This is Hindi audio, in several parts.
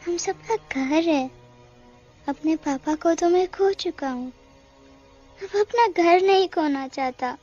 हम सबका घर है। अपने पापा को तो मैं खो चुका हूँ, अब अपना घर नहीं खोना चाहता।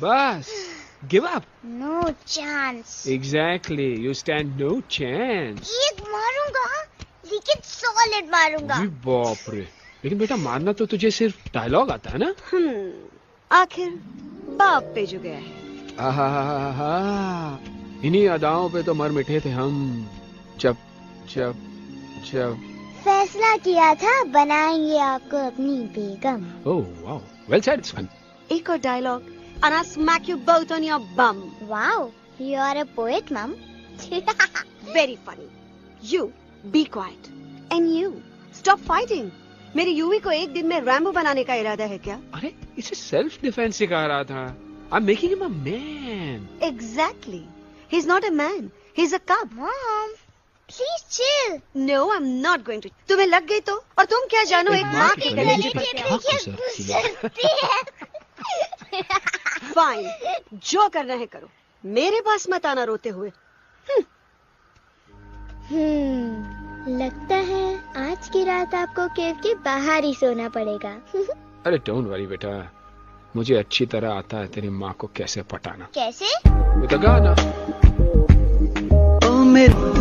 बस, give up. No chance. Exactly, you stand no chance. एक मारूंगा, लेकिन सॉलिड मारूंगा। अरे बाप रे, लेकिन बेटा मारना तो तुझे सिर्फ डायलॉग आता है ना? आखिर बाप पे जो गया है। आहा, इन्हीं अदाओं पे तो मर मिटे थे हम। जब जब जब फैसला किया था बनाएंगे आपको अपनी बेगम। Oh wow, well said, it's fun. एक और dialogue and I'll smack you both on your bum. Wow, you are a poet, Mom. Very funny. You be quiet and you stop fighting. मेरे यूवी को एक दिन में रैम्बो बनाने का इरादा है क्या? अरे इसे सेल्फ डिफेंस सिखा रहा था। I'm making him a man. Exactly. He's not a man. He's a cub. Mom, please chill. No, I'm not going to. तुम्हें लग गई तो? और तुम क्या जानो एक माँ के गले पे गुजरती है। फाइन, जो करना है करो, मेरे पास मत आना रोते हुए। लगता है आज की रात आपको केव के बाहर ही सोना पड़ेगा। अरे डोंट वरी बेटा, मुझे अच्छी तरह आता है तेरी माँ को कैसे पटाना। कैसे? With a गाना। ओ मेरे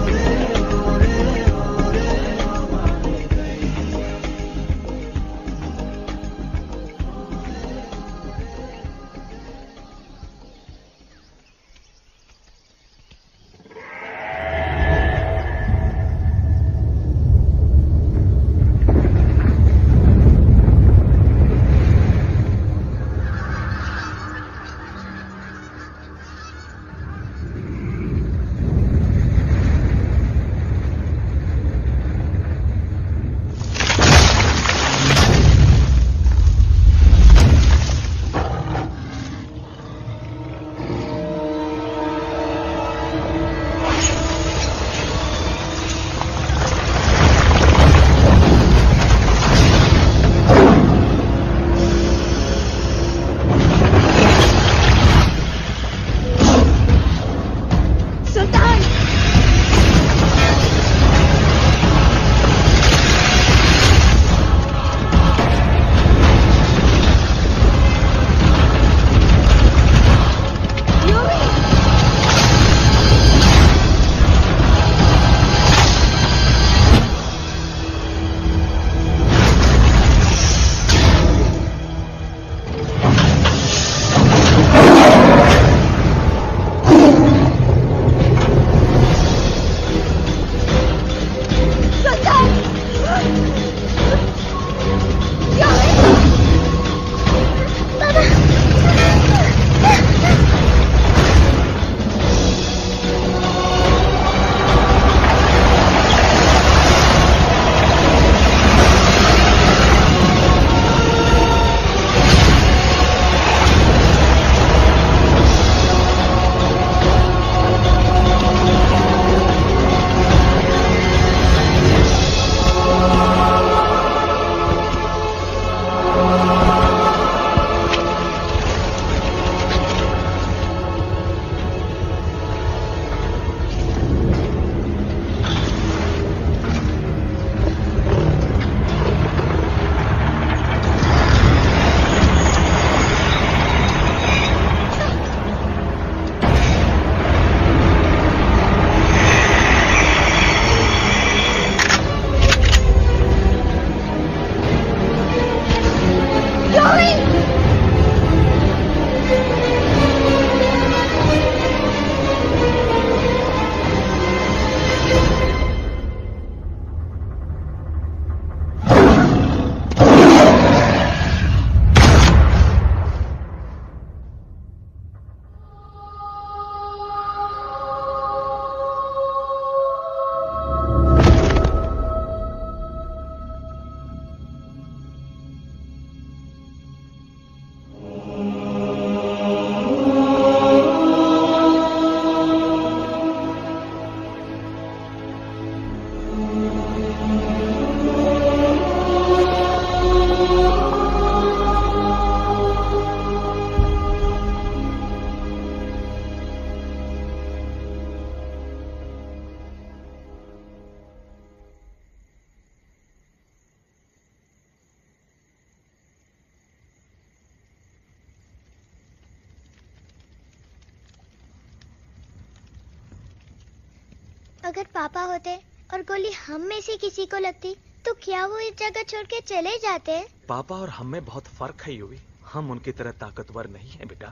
अगर पापा होते और गोली हम में से किसी को लगती तो क्या वो इस जगह छोड़ के चले जाते? पापा और हम में बहुत फर्क है यूवी। हम उनकी तरह ताकतवर नहीं है बेटा।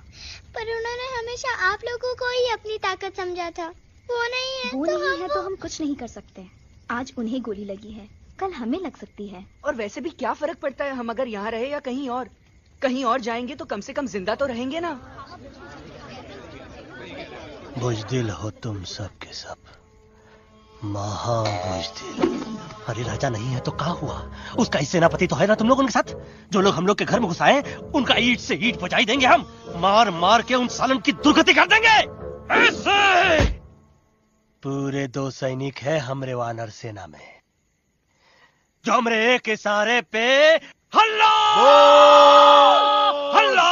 पर उन्होंने हमेशा आप लोगों को ही अपनी ताकत समझा था। वो नहीं है वो तो नहीं है तो हम कुछ नहीं कर सकते। आज उन्हें गोली लगी है, कल हमें लग सकती है। और वैसे भी क्या फर्क पड़ता है हम अगर यहाँ रहे या कहीं और? कहीं और जाएंगे तो कम से कम जिंदा तो रहेंगे ना। बुजदिल हो तुम सब के सब, महा बुजदिल। अरे राजा नहीं है तो क्या हुआ? उसका ही सेनापति तो है ना तुम लोग उनके साथ। जो लोग हम लोग के घर में घुसाए उनका ईंट से ईंट बजाई देंगे हम। मार मार के उन सालन की दुर्गति कर देंगे ऐसे। पूरे 2 सैनिक है हमरे वानर सेना में जो हमरे एक इशारे पे हल्ला हल्ला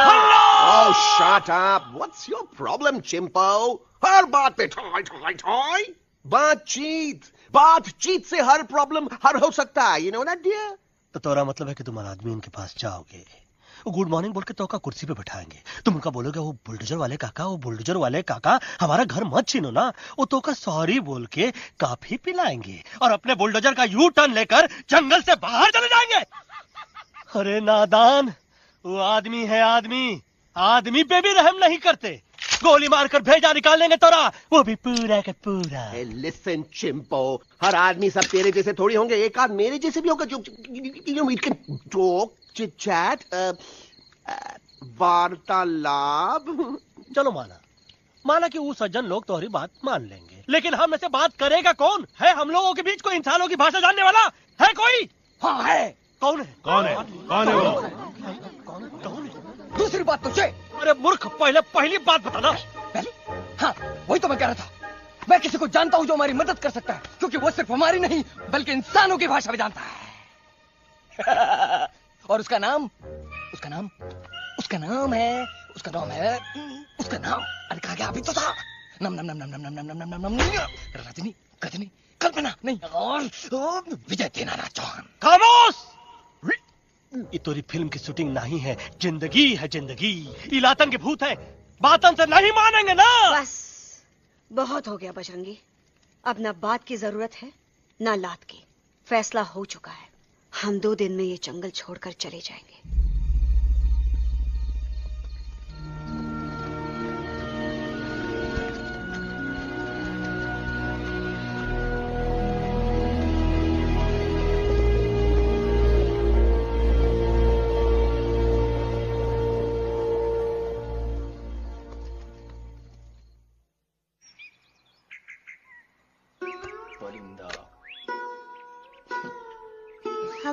हल्ला। Oh, shut up! What's your problem, Chimpo? हर बात पे ठोय ठोय ठोय। बातचीत से हर प्रॉब्लम हल हो सकता है। You know that, dear? तो तोरा मतलब है कि तुम आदमी उनके पास जाओगे, गुड मॉर्निंग बोल के तो का कुर्सी पे बैठाएंगे, तुम उनका बोलोगे वो बुलडोजर वाले काका हमारा घर मत छीनो ना। वो तो का सॉरी बोल के काफी पिलाएंगे और अपने बुलडोजर का यू टर्न लेकर जंगल से बाहर चले जाएंगे। अरे नादान, वो आदमी है आदमी पे भी रहम नहीं करते। गोली मारकर भेजा निकाल लेंगे तोरा, वो भी पूरा का पूरा। Hey, listen, Chimpo. हर आदमी सब तेरे जैसे थोड़ी होंगे, एक आध मेरे जैसे भी होगा जो we can talk, chit chat, वार्तालाप। चलो माना कि वो सज्जन लोग तुम्हारी बात मान लेंगे, लेकिन हम में से बात करेगा कौन? है हम लोगों के बीच कोई इंसानों की भाषा जानने वाला है कोई? हाँ है। कौन है वो? दूसरी बात तुझे। अरे मूर्ख, पहली बात बताना। पहले? हाँ, वही तो मैं कह रहा था। मैं किसी को जानता हूँ जो हमारी मदद कर सकता है, क्योंकि वो सिर्फ हमारी नहीं बल्कि इंसानों की भाषा भी जानता है। और उसका नाम है अरे कहा गया अभी तो था। नम रजनी कल्पना नहीं और विजय देनाराज चौहान। खामोश! ये तोरी फिल्म की शूटिंग नहीं है, जिंदगी है जिंदगी। इलातन के भूत है, बातन से नहीं मानेंगे ना। बस बहुत हो गया बजरंगी। अब ना बात की जरूरत है ना लात की। फैसला हो चुका है, हम 2 दिन में ये जंगल छोड़कर चले जाएंगे।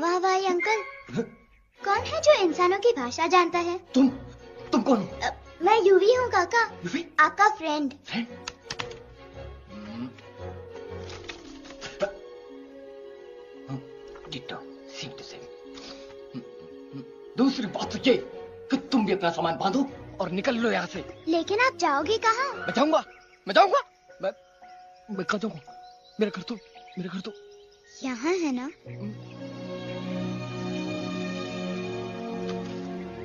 हवाई अंकल, कौन है जो इंसानों की भाषा जानता है? तुम कौन? मैं यूवी हूँ काका, यूवी? आपका फ्रेंड। दूसरी बात तो ये कि तुम भी अपना सामान बांधो और निकल लो यहाँ से। लेकिन आप जाओगे कहाँ? मैं जाऊंगा मैं कहाँ जाऊंगा? मेरा घर तो यहाँ है ना?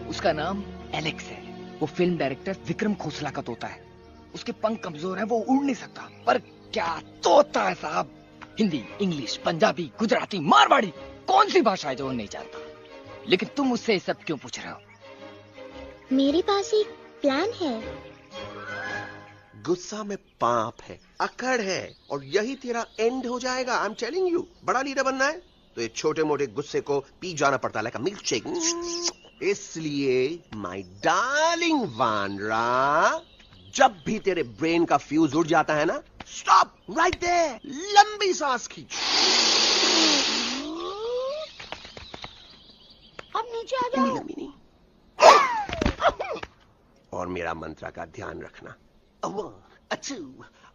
उसका नाम एलेक्स है। वो फिल्म डायरेक्टर विक्रम खोसला का तोता है। उसके पंख कमजोर हैं, वो उड़ नहीं सकता। पर क्या तोता है साहब। हिंदी, इंग्लिश, पंजाबी, गुजराती, मारवाड़ी, कौन सी भाषा है जो वो नहीं जानता। लेकिन तुम उससे ये सब क्यों पूछ रहे हो? मेरे पास एक प्लान है। गुस्सा में पाप है, अकड़ है, और यही तेरा एंड हो जाएगा। आई एम टेलिंग यू। बड़ा लीडर बनना है तो ये छोटे मोटे गुस्से को पी जाना पड़ता है, लाइक अ मिल्क शेक। इसलिए माय डार्लिंग वानरा, जब भी तेरे ब्रेन का फ्यूज उड़ जाता है ना, स्टॉप राइट देयर, लंबी सांस खींच। अब नीचे आ जाओ। और मेरा मंत्र का ध्यान रखना।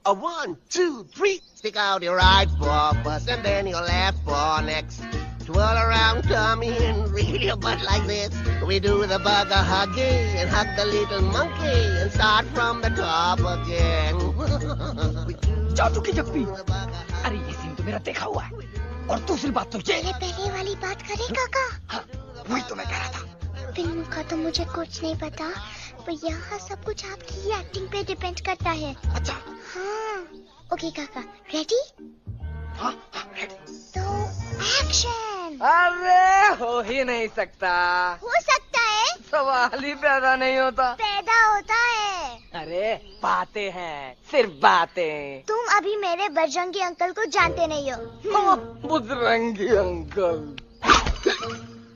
A 1, 2, 3. Stick out your right paw first and then your left paw next. Twirl around, tummy, and wriggle your butt like this. We do the bugger huggy and hug the little monkey and start from the top again. जादू की जप्पी। अरे ये सीन तो मेरा देखा हुआ है। और दूसरी बात तो ये पहले वाली बात करें काका? हाँ, वही तो मैं कह रहा था। फिल्मों का तो मुझे कुछ नहीं पता, पर यहाँ सब कुछ आपकी ही एक्टिंग पे डिपेंड करता है। अच्छा। हाँ। ओके काका, रेडी? हाँ रेडी। तो एक्शन। अरे हो ही नहीं सकता। हो सकता है। सवाल ही पैदा नहीं होता। पैदा होता है। अरे बातें हैं, सिर्फ बातें। तुम अभी मेरे बजरंगी अंकल को जानते नहीं हो। बजरंगी अंकल।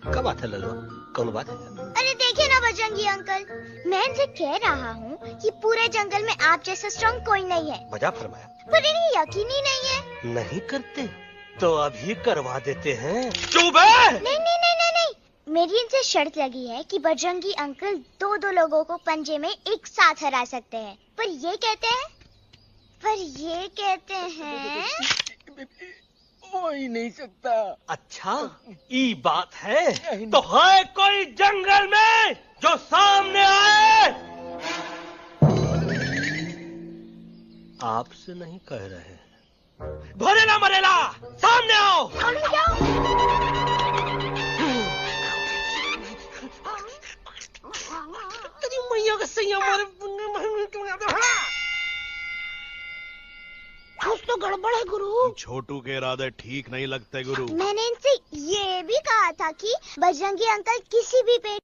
क्या बात है लल्लू, कौन बात है? अरे देखिए ना बजरंगी अंकल, मैं इनसे कह रहा हूँ कि पूरे जंगल में आप जैसा स्ट्रॉन्ग कोई नहीं है। वजह फरमाया। पर इन्हें यकीन ही नहीं है। नहीं करते तो अभी करवा देते हैं। चुप है। नहीं नहीं नहीं नहीं नहीं, मेरी इनसे शर्त लगी है कि बजरंगी अंकल दो लोगों को पंजे में एक साथ हरा सकते हैं। पर ये कहते हैं हो ही नहीं सकता। अच्छा ये बात है तो है कोई जंगल में जो सामने आए? आपसे नहीं कह रहे, भरेला मरेला सामने आओ। तेरी मैया का सही हमारे कुछ तो गड़बड़ है गुरु। छोटू के इरादे ठीक नहीं लगते गुरु। मैंने इनसे ये भी कहा था कि बजरंगी अंकल किसी भी पेड़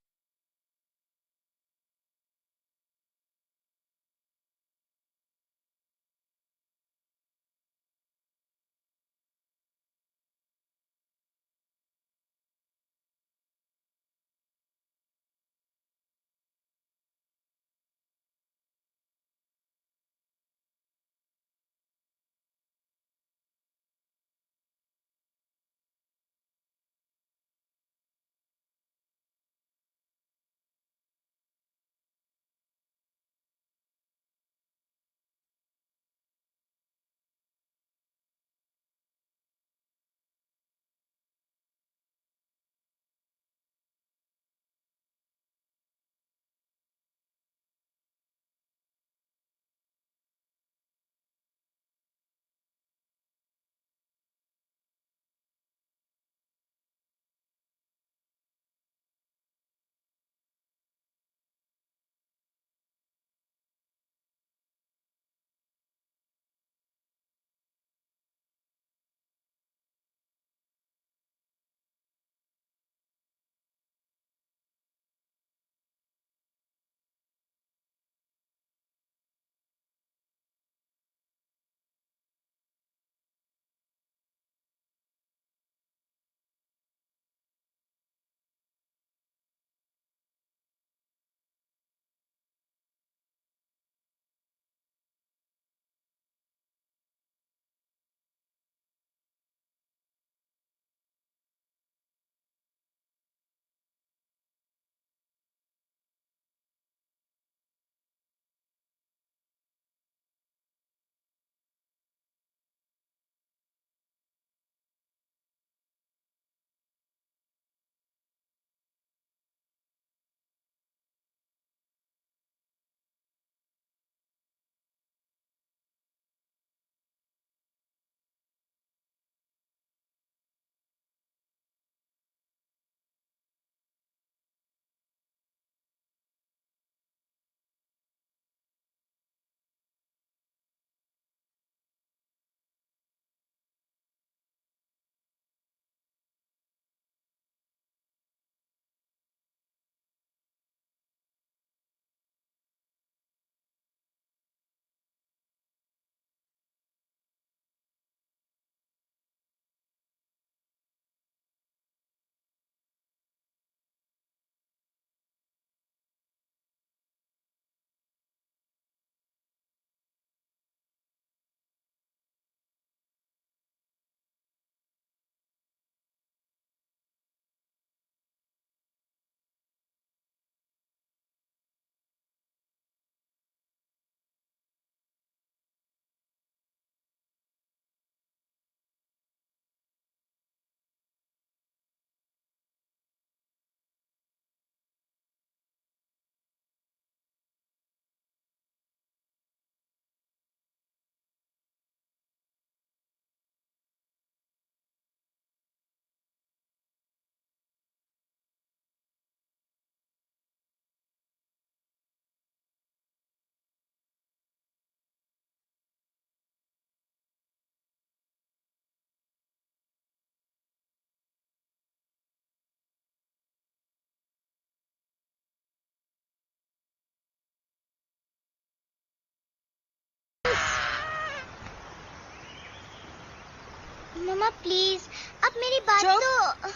मम्मा प्लीज, अब मेरी बात चुप। तो।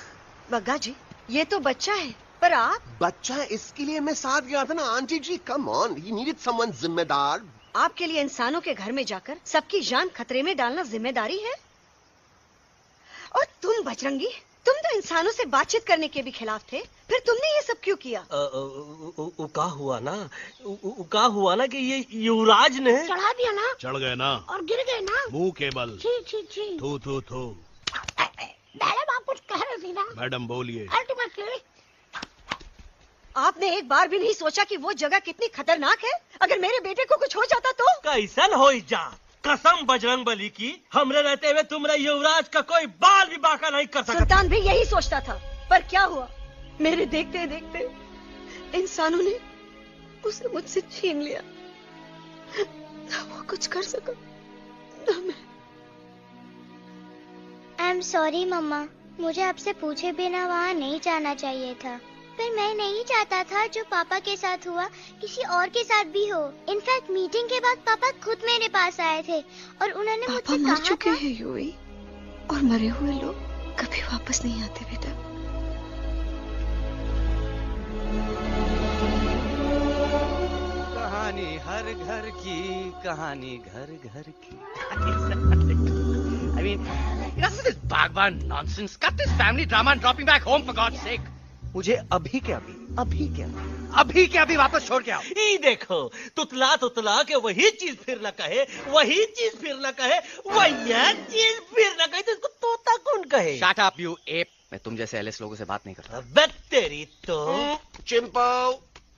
बग्गा जी, ये तो बच्चा है, पर आप बच्चा है, इसके लिए मैं साथ गया था ना aunty ji. Come on, he needed someone जिम्मेदार। आपके लिए इंसानों के घर में जाकर सबकी जान खतरे में डालना जिम्मेदारी है? और तुम बजरंगी, तुम तो इंसानों से बातचीत करने के भी खिलाफ थे, फिर तुमने ये सब क्यों किया? का हुआ ना कि ये युवराज ने चढ़ा दिया ना चढ़ गए ना और गिर गए ना। मुंह के बल। छी छी छी। थू थू थू। मैडम आप कुछ कह रही थी ना। मैडम बोलिए। अल्टीमेटली आपने एक बार भी नहीं सोचा कि वो जगह कितनी खतरनाक है? अगर मेरे बेटे को कुछ हो जाता तो? कैसन हो जा, कसम बजरंग बली की, हमरे रहते हुए तुम्हारे युवराज का कोई बाल भी बाका नहीं कर सकता। सुल्तान भी यही सोचता था, पर क्या हुआ? मेरे देखते देखते इंसानों ने उसे मुझसे छीन लिया। ना वो कुछ कर सका, ना मैं। आई एम सॉरी मम्मा, मुझे आपसे पूछे बिना वहाँ नहीं जाना चाहिए था, पर मैं नहीं चाहता था जो पापा के साथ हुआ किसी और के साथ भी हो। इनफैक्ट मीटिंग के बाद पापा खुद मेरे पास आए थे और उन्होंने मुझसे मर कहा चुके था। हैं यूवी, और मरे हुए लोग कभी वापस नहीं आते बेटा। कहानी हर घर की, कहानी घर घर की। I mean, enough with this Bhagwan nonsense. Cut this family drama and drop me back home for God's sake. मुझे अभी के अभी वापस छोड़ के आओ। ई देखो, तुतला तुतला के वही चीज फिर न कहे, वही चीज फिर न कहे, वही चीज फिर न कहे, तो इसको तोता कौन कहे? Shut up, you ape. मैं तुम जैसे एलिस लोगों से बात नहीं करता। अबे तेरी तो। चिंपो।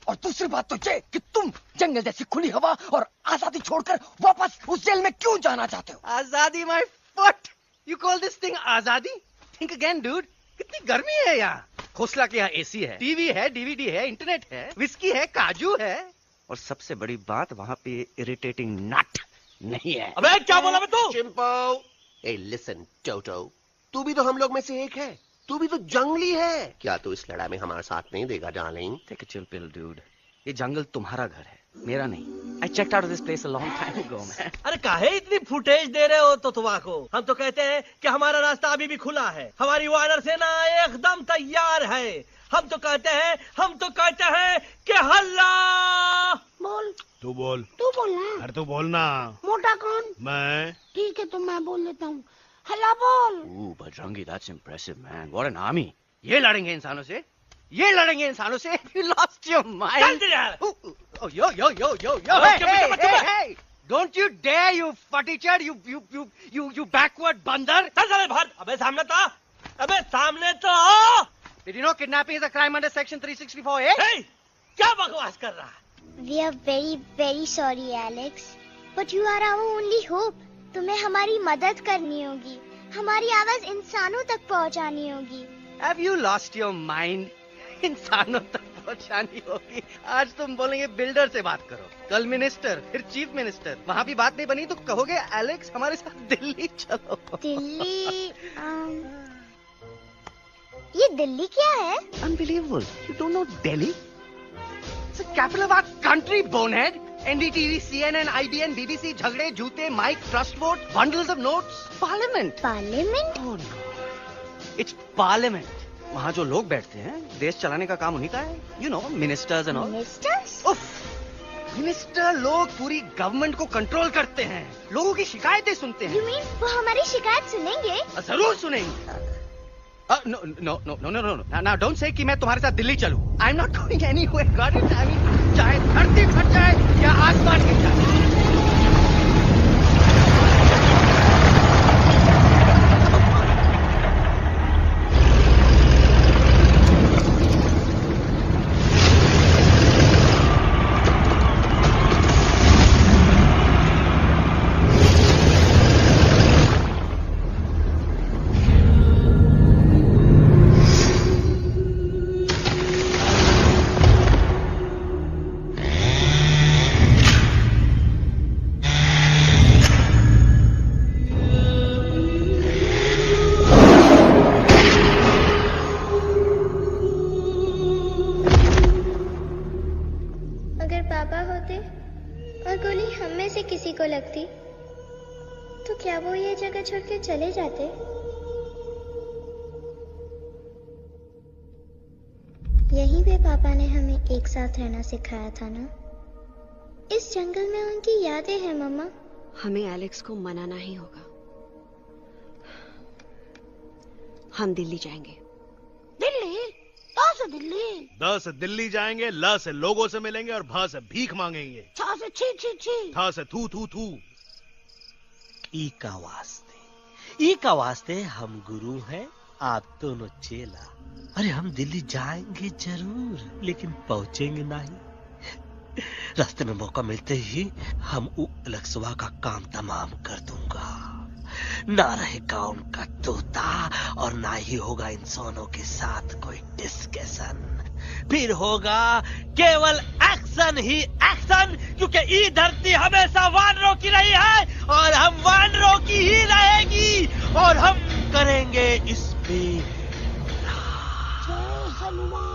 और दूसरी बात तो ये कि तुम जंगल जैसी खुली हवा और आजादी छोड़कर वापस उस जेल में क्यों जाना चाहते हो? आजादी my foot. You call this thing आजादी? Think again dude. कितनी गर्मी है यहाँ। खोसला के यहाँ एसी है, टीवी है, डीवीडी है, इंटरनेट है, विस्की है, काजू है, और सबसे बड़ी बात वहाँ पे इरिटेटिंग नट नहीं है। अबे क्या बोला मैं तू? चिंपो। ए लिसन टोटो, तू भी तो हम लोग में से एक है, तू भी तो जंगली है। क्या तू इस लड़ाई में हमारा साथ नहीं देगा darling? Take a chill pill dude. ये जंगल तुम्हारा घर है, मेरा नहीं। I checked out of this place a long time ago man. अरे काहे इतनी फुटेज दे रहे हो तो को? हम तो कहते हैं कि हमारा रास्ता अभी भी खुला है, हमारी वानर सेना एकदम तैयार है। हम तो कहते हैं कि हल्ला। बोल। तू बोल। तू बोलना। अरे तू बोलना। मोटा कौन? मैं। ठीक है तो मैं बोल लेता हूँ। हल्ला बोल। Ooh, Bajrangi, that's impressive, man. What an army. ये लड़ेंगे इंसानों से? ये लड़ेंगे इंसानों से? You lost your mind. Oh, yo. Hey. Don't you dare, you fatty-chad, you backward बंदर. चल बाहर। अबे सामने तो आओ। Did you know kidnapping is a crime under section 364A? Hey, क्या बकवास कर रहा है? We are very very sorry Alex, but you are our only hope. तुम्हें हमारी मदद करनी होगी, हमारी आवाज इंसानों तक पहुंचानी होगी। Have you lost your mind? इंसानों तक पहुंचानी होगी। आज तुम बोलेंगे बिल्डर से बात करो, कल मिनिस्टर, फिर चीफ मिनिस्टर। वहाँ भी बात नहीं बनी तो कहोगे एलेक्स हमारे साथ दिल्ली चलो। दिल्ली? ये दिल्ली क्या है? Unbelievable. You don't know Delhi? It's the capital of our country, bonehead. NDTV, CNN, IBN, BBC, झगड़े, जूते, mike, trust vote, bundles of notes, parliament. Parliament? Oh no. It's parliament. वहाँ जो लोग बैठते हैं, देश चलाने का काम उन्हीं का है. You know, ministers and all. Ministers? उफ, मिनिस्टर लोग पूरी गवर्नमेंट को कंट्रोल करते हैं, लोगों की शिकायतें सुनते हैं. You mean वो हमारी शिकायत सुनेंगे? जरूर सुनेंगे. No. Now don't say कि मैं तुम्हारे साथ दिल्ली चलूं. I'm not going anywhere. Got it? I mean, चाहे धरती फट जाए या आसमान गिर जाए. किसी को लगती तो क्या वो ये जगह छोड़ के चले जाते? यहीं पे पापा ने हमें एक साथ रहना सिखाया था ना। इस जंगल में उनकी यादें हैं मम्मा। हमें एलेक्स को मनाना ही होगा। हम दिल्ली जाएंगे। दिल्ली? कहाँ से दिल्ली? द से दिल्ली जाएंगे, ल से लोगों से मिलेंगे और भ से भीख मांगेंगे, छ से छी छी छी, थ से थू थू थू। ई का वास्ते हम गुरु हैं, आप दोनों चेला। अरे हम दिल्ली जाएंगे जरूर, लेकिन पहुंचेंगे नहीं। रास्ते में मौका मिलते ही हम अलक्सवा का काम तमाम कर दूंगा। ना रहेगा उनका तोता और ना ही होगा इंसानों के साथ कोई डिस्कशन। फिर होगा केवल एक्शन ही एक्शन, क्योंकि ये धरती हमेशा वानरों की रही है और हम वानरों की ही रहेगी, और हम करेंगे इस पे जय हनुमान।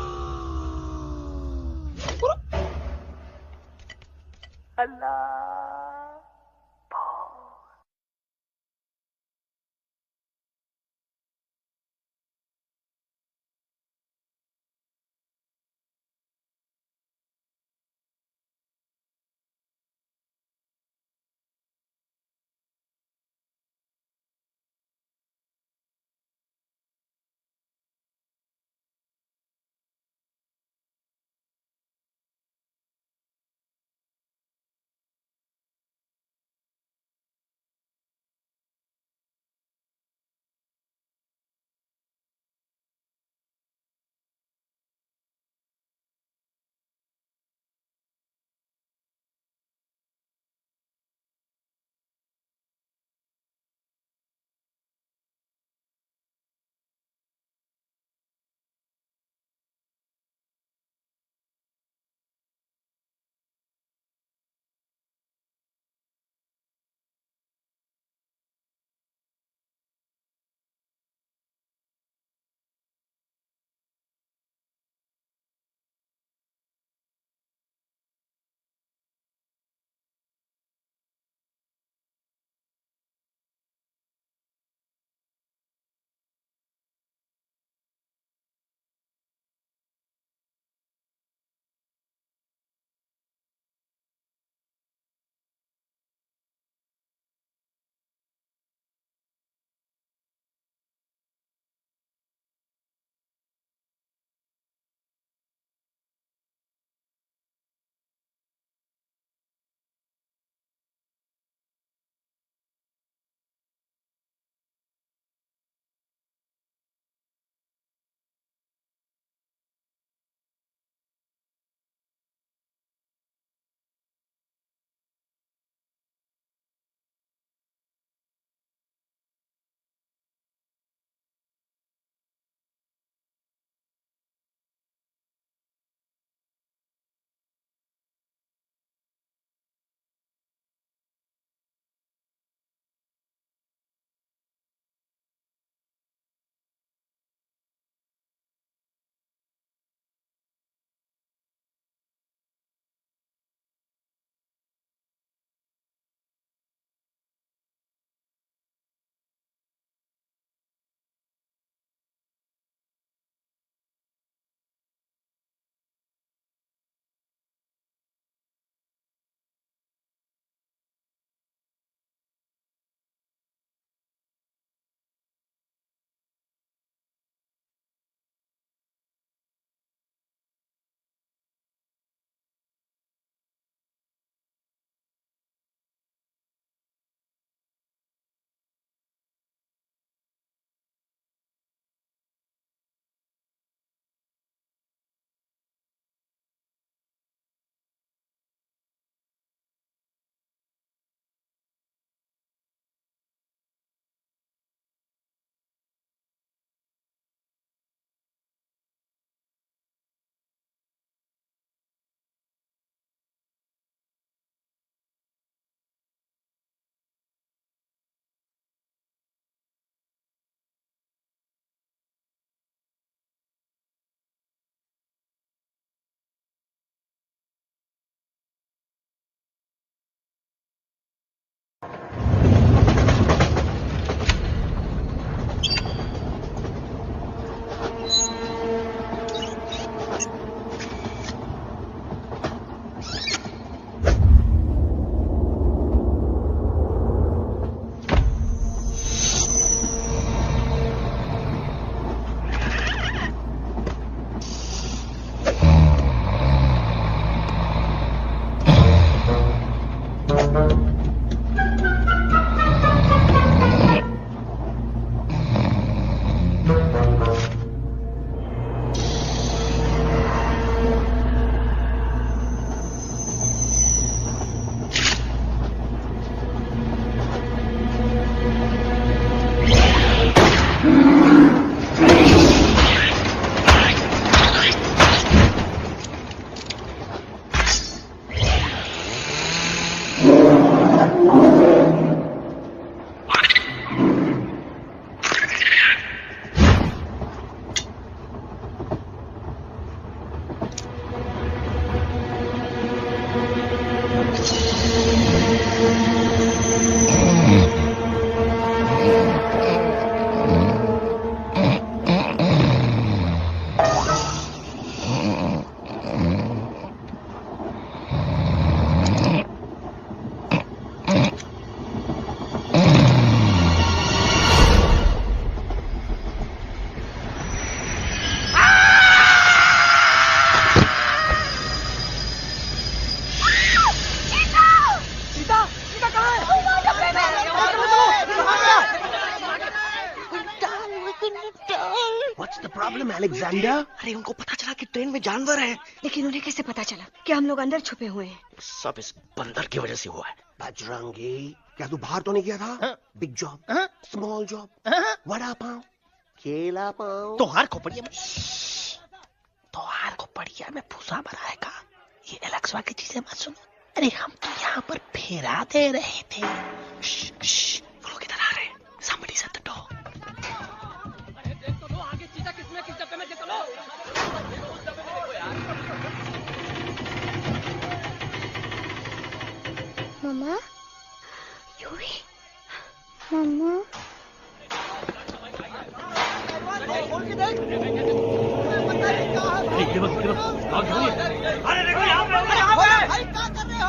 अल्लाह। अलेक्जेंडर। अरे उनको पता चला कि ट्रेन में जानवर है। लेकिन उन्हें कैसे पता चला कि हम लोग अंदर छुपे हुए हैं? सब इस बंदर की वजह से हुआ है। बजरंगी, क्या तू बाहर तो नहीं गया था? हाँ। बिग जॉब, हाँ। स्मॉल जॉब, हाँ। वड़ा पाव, केला पाव। तोहार खोपड़िया में भूसा भराएगा। ये एलेक्सवा की चीजें मत सुनो। अरे हम तो यहाँ पर फेरा दे रहे थे। वो लोग इधर आ रहे हैं। Somebody shut the door. मम्मा, मम्मा, अरे देखो यहाँ पे भाई क्या कर रहे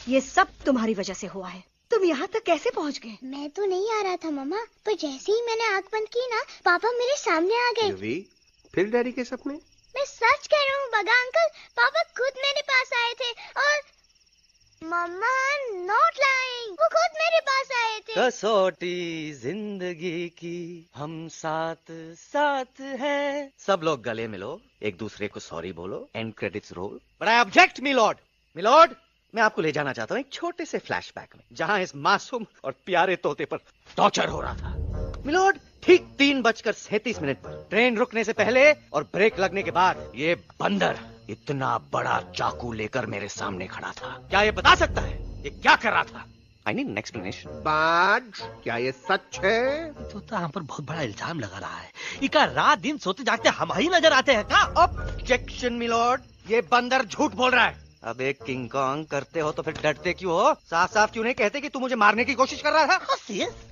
ये सब तुम्हारी वजह से हुआ है। तुम यहाँ तक कैसे पहुँच गए? मैं तो नहीं आ रहा था मम्मा, पर जैसे ही मैंने आंख बंद की ना, पापा मेरे सामने आ गए। युवी, फिर डैडी के सपने? मैं सच कह रहा हूँ बगा अंकल, पापा खुद मेरे पास आए थे और मम्मा नॉट लाइंग, वो खुद मेरे पास आए थे। कसौटी जिंदगी की हम साथ साथ हैं। सब लोग गले मिलो, एक दूसरे को सॉरी बोलो, and credits roll. But I object milord, मैं आपको ले जाना चाहता हूँ एक छोटे से फ्लैशबैक में, जहाँ इस मासूम और प्यारे तोते पर टॉर्चर हो रहा था। मिलॉर्ड, ठीक 3:37 पर ट्रेन रुकने से पहले और ब्रेक लगने के बाद ये बंदर इतना बड़ा चाकू लेकर मेरे सामने खड़ा था। क्या ये बता सकता है ये क्या कर रहा था? I need an explanation. बाज, क्या ये सच है? तो हम पर बहुत बड़ा इल्जाम लगा रहा है। इका रात दिन सोते जागते हम ही नजर आते हैं का? ऑब्जेक्शन मिलॉर्ड, ये बंदर झूठ बोल रहा है। अब एक किंग कॉन्ग करते हो तो फिर डरते क्यों हो? साफ साफ क्यों नहीं कहते कि तू मुझे मारने की कोशिश कर रहा था?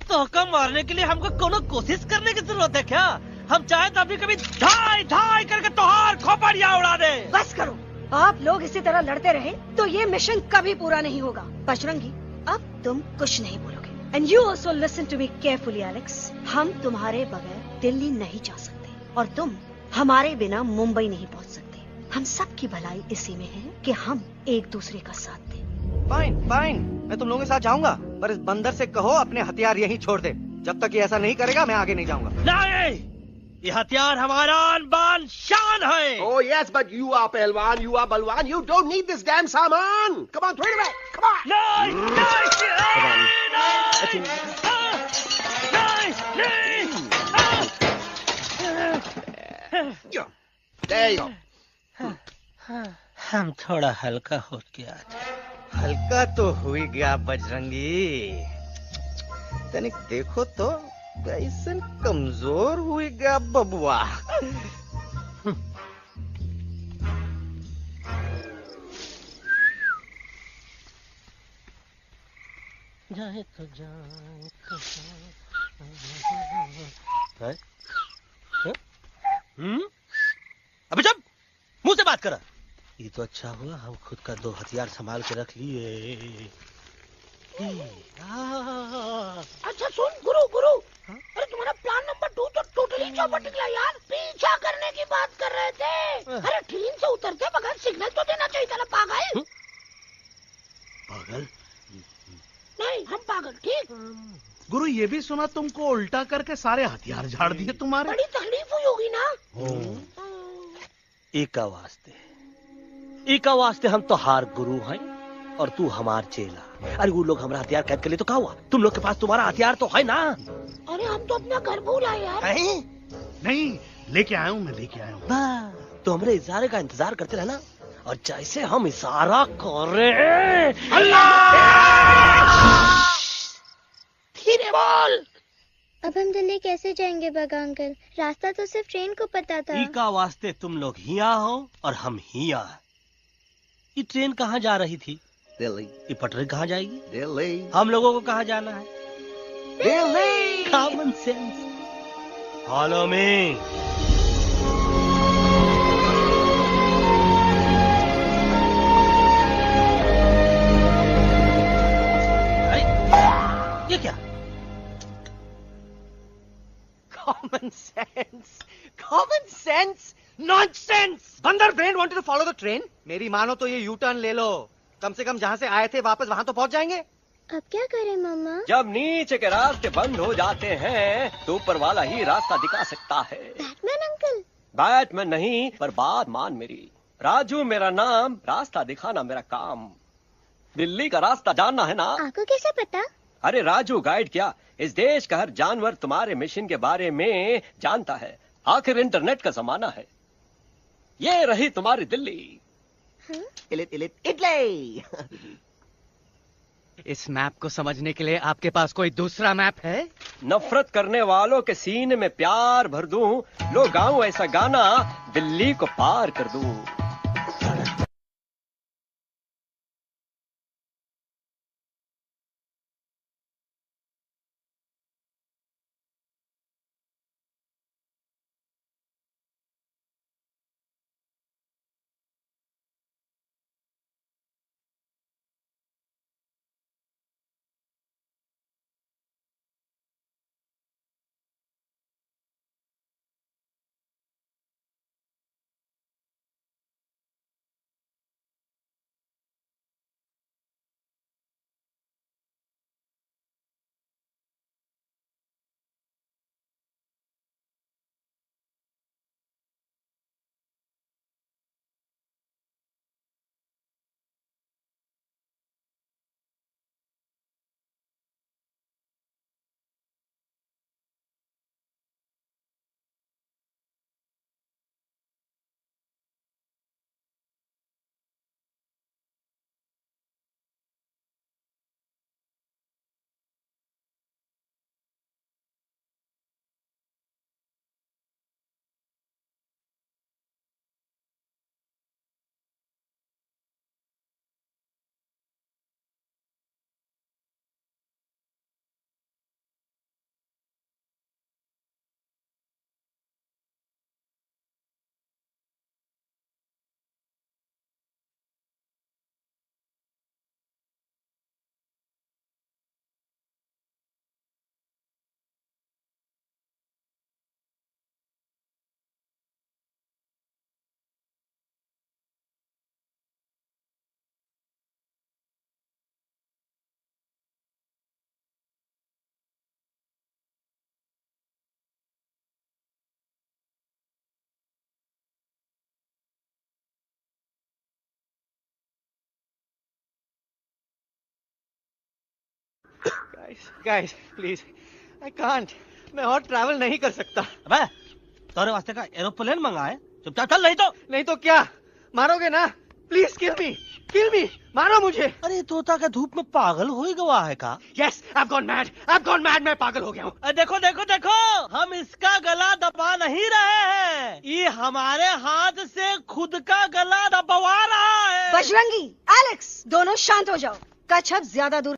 तो कम मारने के लिए हमको कोनो कोशिश करने की जरूरत है क्या? हम चाहे तो अभी कभी धाई धाई करके तोहार खोपड़िया उड़ा दे। बस करो, आप लोग इसी तरह लड़ते रहे तो ये मिशन कभी पूरा नहीं होगा। बजरंगी, अब तुम कुछ नहीं बोलोगे। And you also listen to me carefully Alex. हम तुम्हारे बगैर दिल्ली नहीं जा सकते और तुम हमारे बिना मुंबई नहीं पहुंच सकते। हम सब की भलाई इसी में है कि हम एक दूसरे का साथ दें। फाइन, मैं तुम लोगों के साथ जाऊंगा, पर इस बंदर से कहो अपने हथियार यहीं छोड़ दे। जब तक ये ऐसा नहीं करेगा मैं आगे नहीं जाऊंगा। नहीं, ये हथियार हमारा आन-बान शान है। Oh yes, but you are पहलवान, you are बलवान, you don't need this damn सामान. Come on, throw it away. Come on. नहीं। There you go. हम थोड़ा हल्का हो गया था। हल्का तो हुई गया बजरंगी, तनिक देखो तो कैसे कमजोर हुई गया बबुआ। जाए तो जाए अबे जब मुंह से बात करा। ये तो अच्छा हुआ हम खुद का 2 हथियार संभाल के रख लिए। अच्छा सुन गुरु, अरे तुम्हारा प्लान नंबर 2 तो टोटली चौपट निकला यार। पीछा करने की बात कर रहे थे। अरे ट्रेन से उतरते बगैर सिग्नल तो देना चाहिए था ना पागल। पागल? नहीं, हम पागल, ठीक। गुरु, ये भी सुना तुमको उल्टा करके सारे हथियार झाड़ दिए तुम्हारे। बड़ी तकलीफ हुई होगी ना। एका वास्ते हम तो हार गुरु हैं और तू हमार चेला। अरे वो लोग हमारा हथियार कैद कर ले तो क्या हुआ? तुम लोग के पास तुम्हारा हथियार तो है ना। अरे हम तो अपना घर भूल आए यार। नहीं, लेके आया हूँ, मैं लेके आया हूँ। तो हमारे इशारे का इंतजार करते रहना और जैसे हम इशारा कर रहे अल्लाह धीरे बोल। अब हम दिल्ली कैसे जाएंगे बगा अंकल? रास्ता तो सिर्फ ट्रेन को पता था। का वास्ते तुम लोग हिया हो और हम हिया। ये ट्रेन कहाँ जा रही थी? दिल्ली। ये पटरी कहाँ जाएगी? दिल्ली। हम लोगों को कहाँ जाना है? Delhi. Common sense. Follow me. ये क्या? Nonsense, nonsense. बंदर brain wanted to follow the train. मेरी मानो तो ये यू टर्न ले लो, कम से कम जहाँ से आए थे वापस वहाँ तो पहुँच जाएंगे। अब क्या करें मामा? जब नीचे के रास्ते बंद हो जाते हैं तो ऊपर वाला ही रास्ता दिखा सकता है। Batman uncle? बैटमैन नहीं, पर बात मान मेरी। राजू मेरा नाम, रास्ता दिखाना मेरा काम। दिल्ली का रास्ता जानना है ना? आपको कैसे पता? अरे राजू गाइड क्या, इस देश का हर जानवर तुम्हारे मिशन के बारे में जानता है। आखिर इंटरनेट का जमाना है। ये रही तुम्हारी दिल्ली। इटली। इस मैप को समझने के लिए आपके पास कोई दूसरा मैप है? नफरत करने वालों के सीने में प्यार भर दूं, लो गाऊं ऐसा गाना, दिल्ली को पार कर दूं। Guys, please, I can't. मैं और ट्रैवल नहीं कर सकता। अबे, तोरे वास्ते का एरोप्लेन मंगाए, चुपचाप चल, नहीं तो क्या मारोगे ना? प्लीज किल मी, मारो मुझे। अरे तोता के धूप में पागल हो ही गवा है का? Yes, I've gone mad, मैं पागल हो गया हूँ। देखो, हम इसका गला दबा नहीं रहे हैं, ये हमारे हाथ से खुद का गला दबवा रहा है। बजरंगी, एलेक्स, दोनों शांत हो जाओ। कच्छप ज्यादा दूर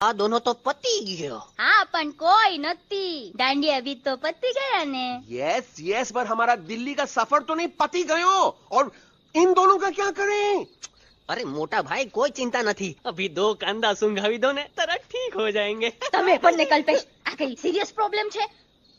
આ દોનો તો પતી ગયો. हाँ पण कोई नती दांडी अभी तो पति गया ने. यस यस, पर हमारा दिल्ली का सफर तो नहीं पति गयो. और इन दोनों का क्या करें? અરે મોટા ભાઈ કોઈ ચિંતા નથી. અભી 2 કાંદા સુંઘાવી દો ને તરત ઠીક हो जाएंगे. તમે પણ ને કલ્પેશ આ કઈ સિરિયસ પ્રોબ્લેમ છે?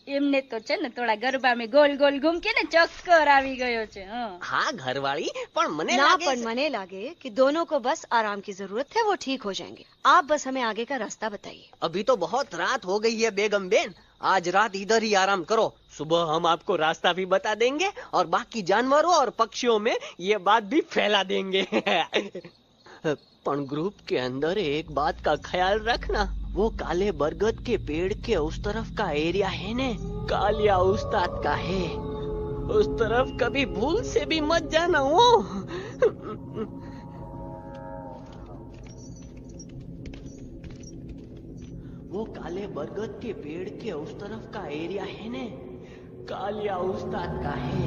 એમને તો છે ને થોડા ગરબામાં ગોલ ગોલ ઘૂમ કે ને ચક્કર આવી ગયો છે. हाँ घरवाली पर मने ना लागे पर मने लागे कि दोनों को बस आराम की जरूरत है, वो ठीक हो जाएंगे. आप बस हमें आगे का रास्ता बताइए. अभी तो बहुत रात हो गई है बेगम बेन. आज रात इधर ही आराम करो. सुबह हम आपको रास्ता भी बता देंगे और बाकी जानवरों और पक्षियों में ये बात भी फैला देंगे. पण ग्रुप के अंदर एक बात का ख्याल रखना, वो काले बरगद के पेड़ के उस तरफ का एरिया है ने कालिया उस्ताद का है. उस तरफ कभी भूल से भी मत जाना. वो काले बरगद के पेड़ के उस तरफ का एरिया है ने कालिया उस्ताद का है.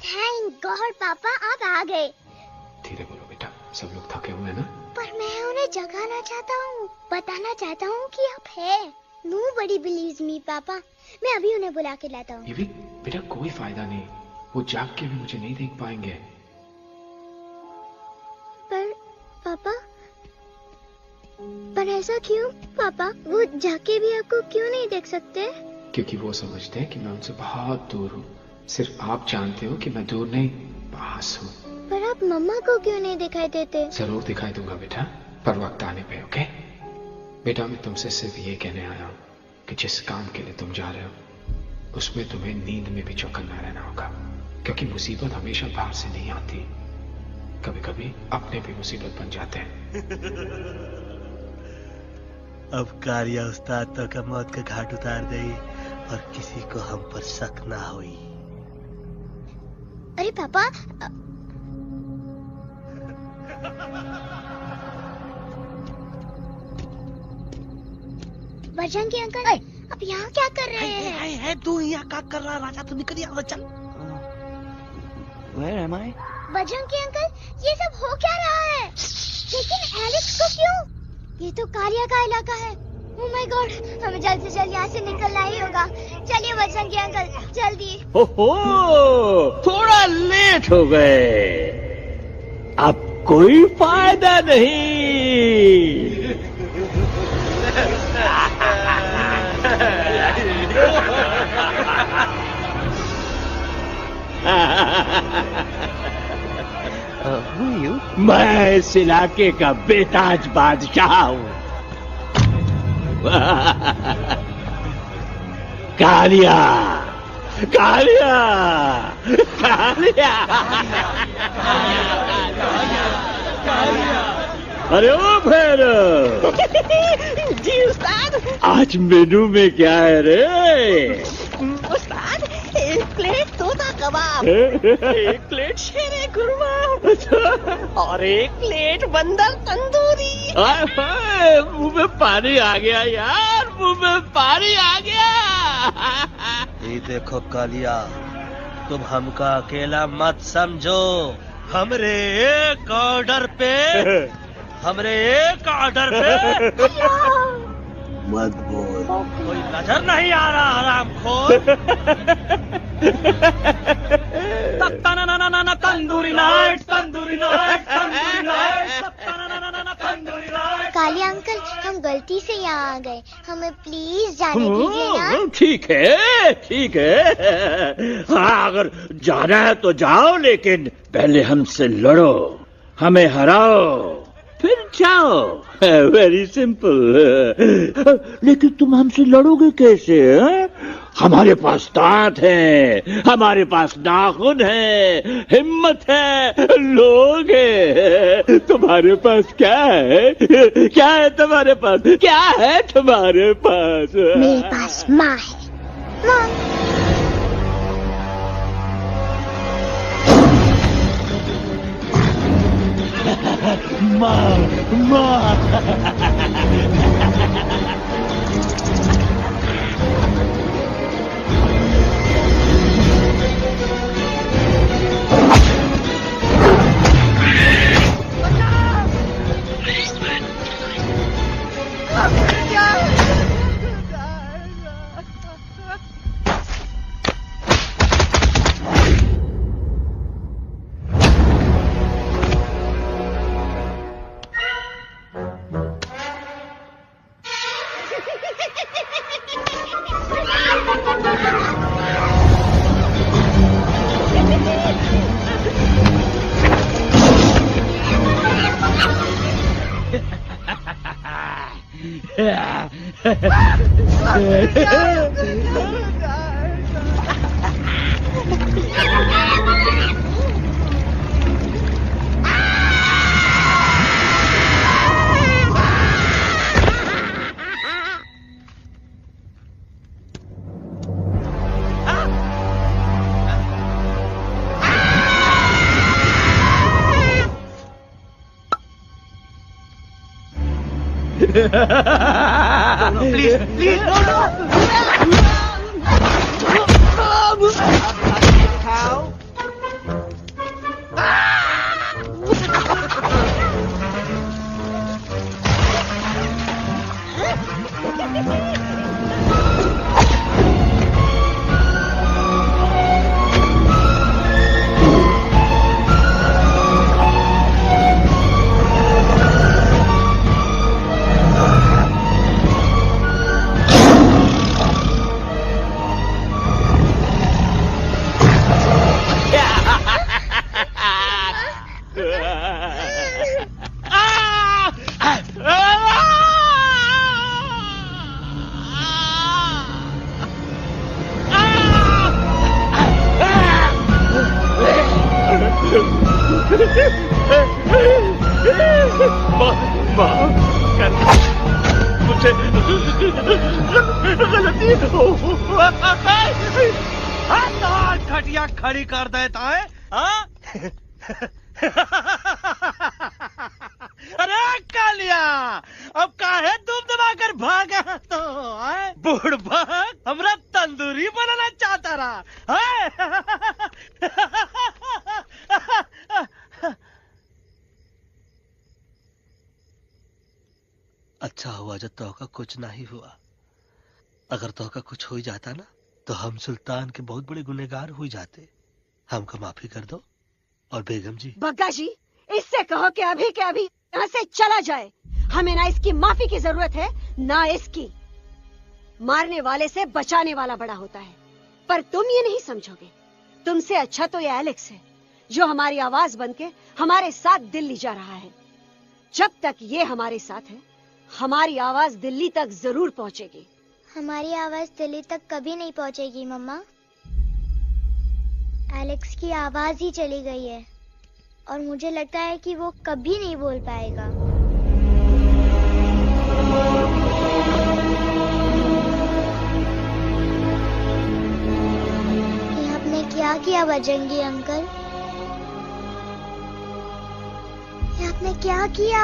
थैंक गॉड पापा आप आ गए. धीरे बोलो बेटा, सब लोग थके हुए हैं ना. पर मैं उन्हें जगाना चाहता हूँ, बताना चाहता हूँ कि आप है. Nobody believes me पापा. मैं अभी उन्हें बुला के लाता हूँ. ये भी बेटा कोई फायदा नहीं, वो जाग के भी मुझे नहीं देख पाएंगे. पर पापा, पर ऐसा क्यों पापा? वो जाके भी आपको क्यों नहीं देख सकते? क्योंकि वो समझते हैं कि मैं उनसे बहुत दूर हूँ. सिर्फ आप जानते हो कि मैं दूर नहीं, पास हूँ. पर आप मम्मा को क्यों नहीं दिखाई देते? जरूर दिखाई दूंगा बेटा, पर वक्त आने पे. ओके बेटा, मैं तुमसे सिर्फ ये कहने आया हूँ कि जिस काम के लिए तुम जा रहे हो उसमें तुम्हें नींद में भी चौकन्ना रहना होगा. क्योंकि मुसीबत हमेशा बाहर से नहीं आती, कभी कभी अपने भी मुसीबत बन जाते हैं. अब कालिया उस्ताद तो का मौत का घाट उतार दे और किसी को हम पर शक ना हुई. अरे पापा, बजरंगी अंकल आप यहाँ क्या कर रहे हैं? है तू यहाँ क्या कर रहा? राजा तू निकल यहाँ, चल. Where am I? Bajrangi uncle, ये सब हो क्या रहा है? लेकिन एलेक्स को क्यों? ये तो कालिया का इलाका है. ओह माय गॉड, हमें जल्द से जल्द यहाँ से निकलना ही होगा. चलिए बजरंगी अंकल, जल्दी. ओहो, थोड़ा लेट हो गए. अब कोई फायदा नहीं. मैं इस इलाके का बेताज बादशाह हूँ. कालिया कालिया कालिया. अरे ओ फिर जी उस्ताद, आज मेनू में क्या है रे? उस्ताद, 1 प्लेट तोता कबाब, 1 प्लेट शेरे कुरमा और 1 प्लेट बंदर तंदूरी. मुंह में पानी आ गया यार, मुंह में पानी आ गया. ये देखो कालिया, तुम हमका अकेला मत समझो. हमरे एक ऑर्डर पे मत बोल. कोई नजर नहीं आ रहा हरामखोर. Tandoori night, tandoori night, tandoori night, tandoori night. Kalia uncle, हम गलती से यहाँ आ गए, हमें प्लीज जाने दीजिए ना. ठीक है, ठीक है. हाँ, अगर जाना है तो जाओ, लेकिन पहले हमसे लड़ो, हमें हराओ, फिर जाओ. Very simple. लेकिन तुम हमसे लड़ोगे कैसे? हमारे पास दांत है, हमारे पास नाखून है, हिम्मत है, लोग है. तुम्हारे पास क्या है? क्या है तुम्हारे पास? क्या है तुम्हारे पास? मेरे पास माँ है. माँ, माँ. प्लीज प्लीज मुझे गलती हो खटिया खड़ी कर देता है। अरे कालिया, अब काहे तुम दबाकर भागा तो बुढ़बा हमरा तंदूरी बनाना चाहता रहा। अच्छा हुआ जब तोका कुछ नहीं हुआ। अगर तोका कुछ हो जाता ना तो हम सुल्तान के बहुत बड़े गुनहगार हो जाते। हमको माफी कर दो। और बेगम जी, बग्गा जी, इससे कहो कि अभी के अभी यहाँ से चला जाए। हमें ना इसकी माफी की जरूरत है ना इसकी। मारने वाले से बचाने वाला बड़ा होता है, पर तुम ये नहीं समझोगे। तुमसे अच्छा तो ये एलेक्स है जो हमारी आवाज बनके हमारे साथ दिल्ली जा रहा है। जब तक ये हमारे साथ है हमारी आवाज दिल्ली तक जरूर पहुंचेगी। हमारी आवाज दिल्ली तक कभी नहीं पहुंचेगी मम्मा। एलेक्स की आवाज ही चली गई है और मुझे लगता है कि वो कभी नहीं बोल पाएगा। ये आपने क्या किया बजरंगी अंकल? ये आपने क्या किया?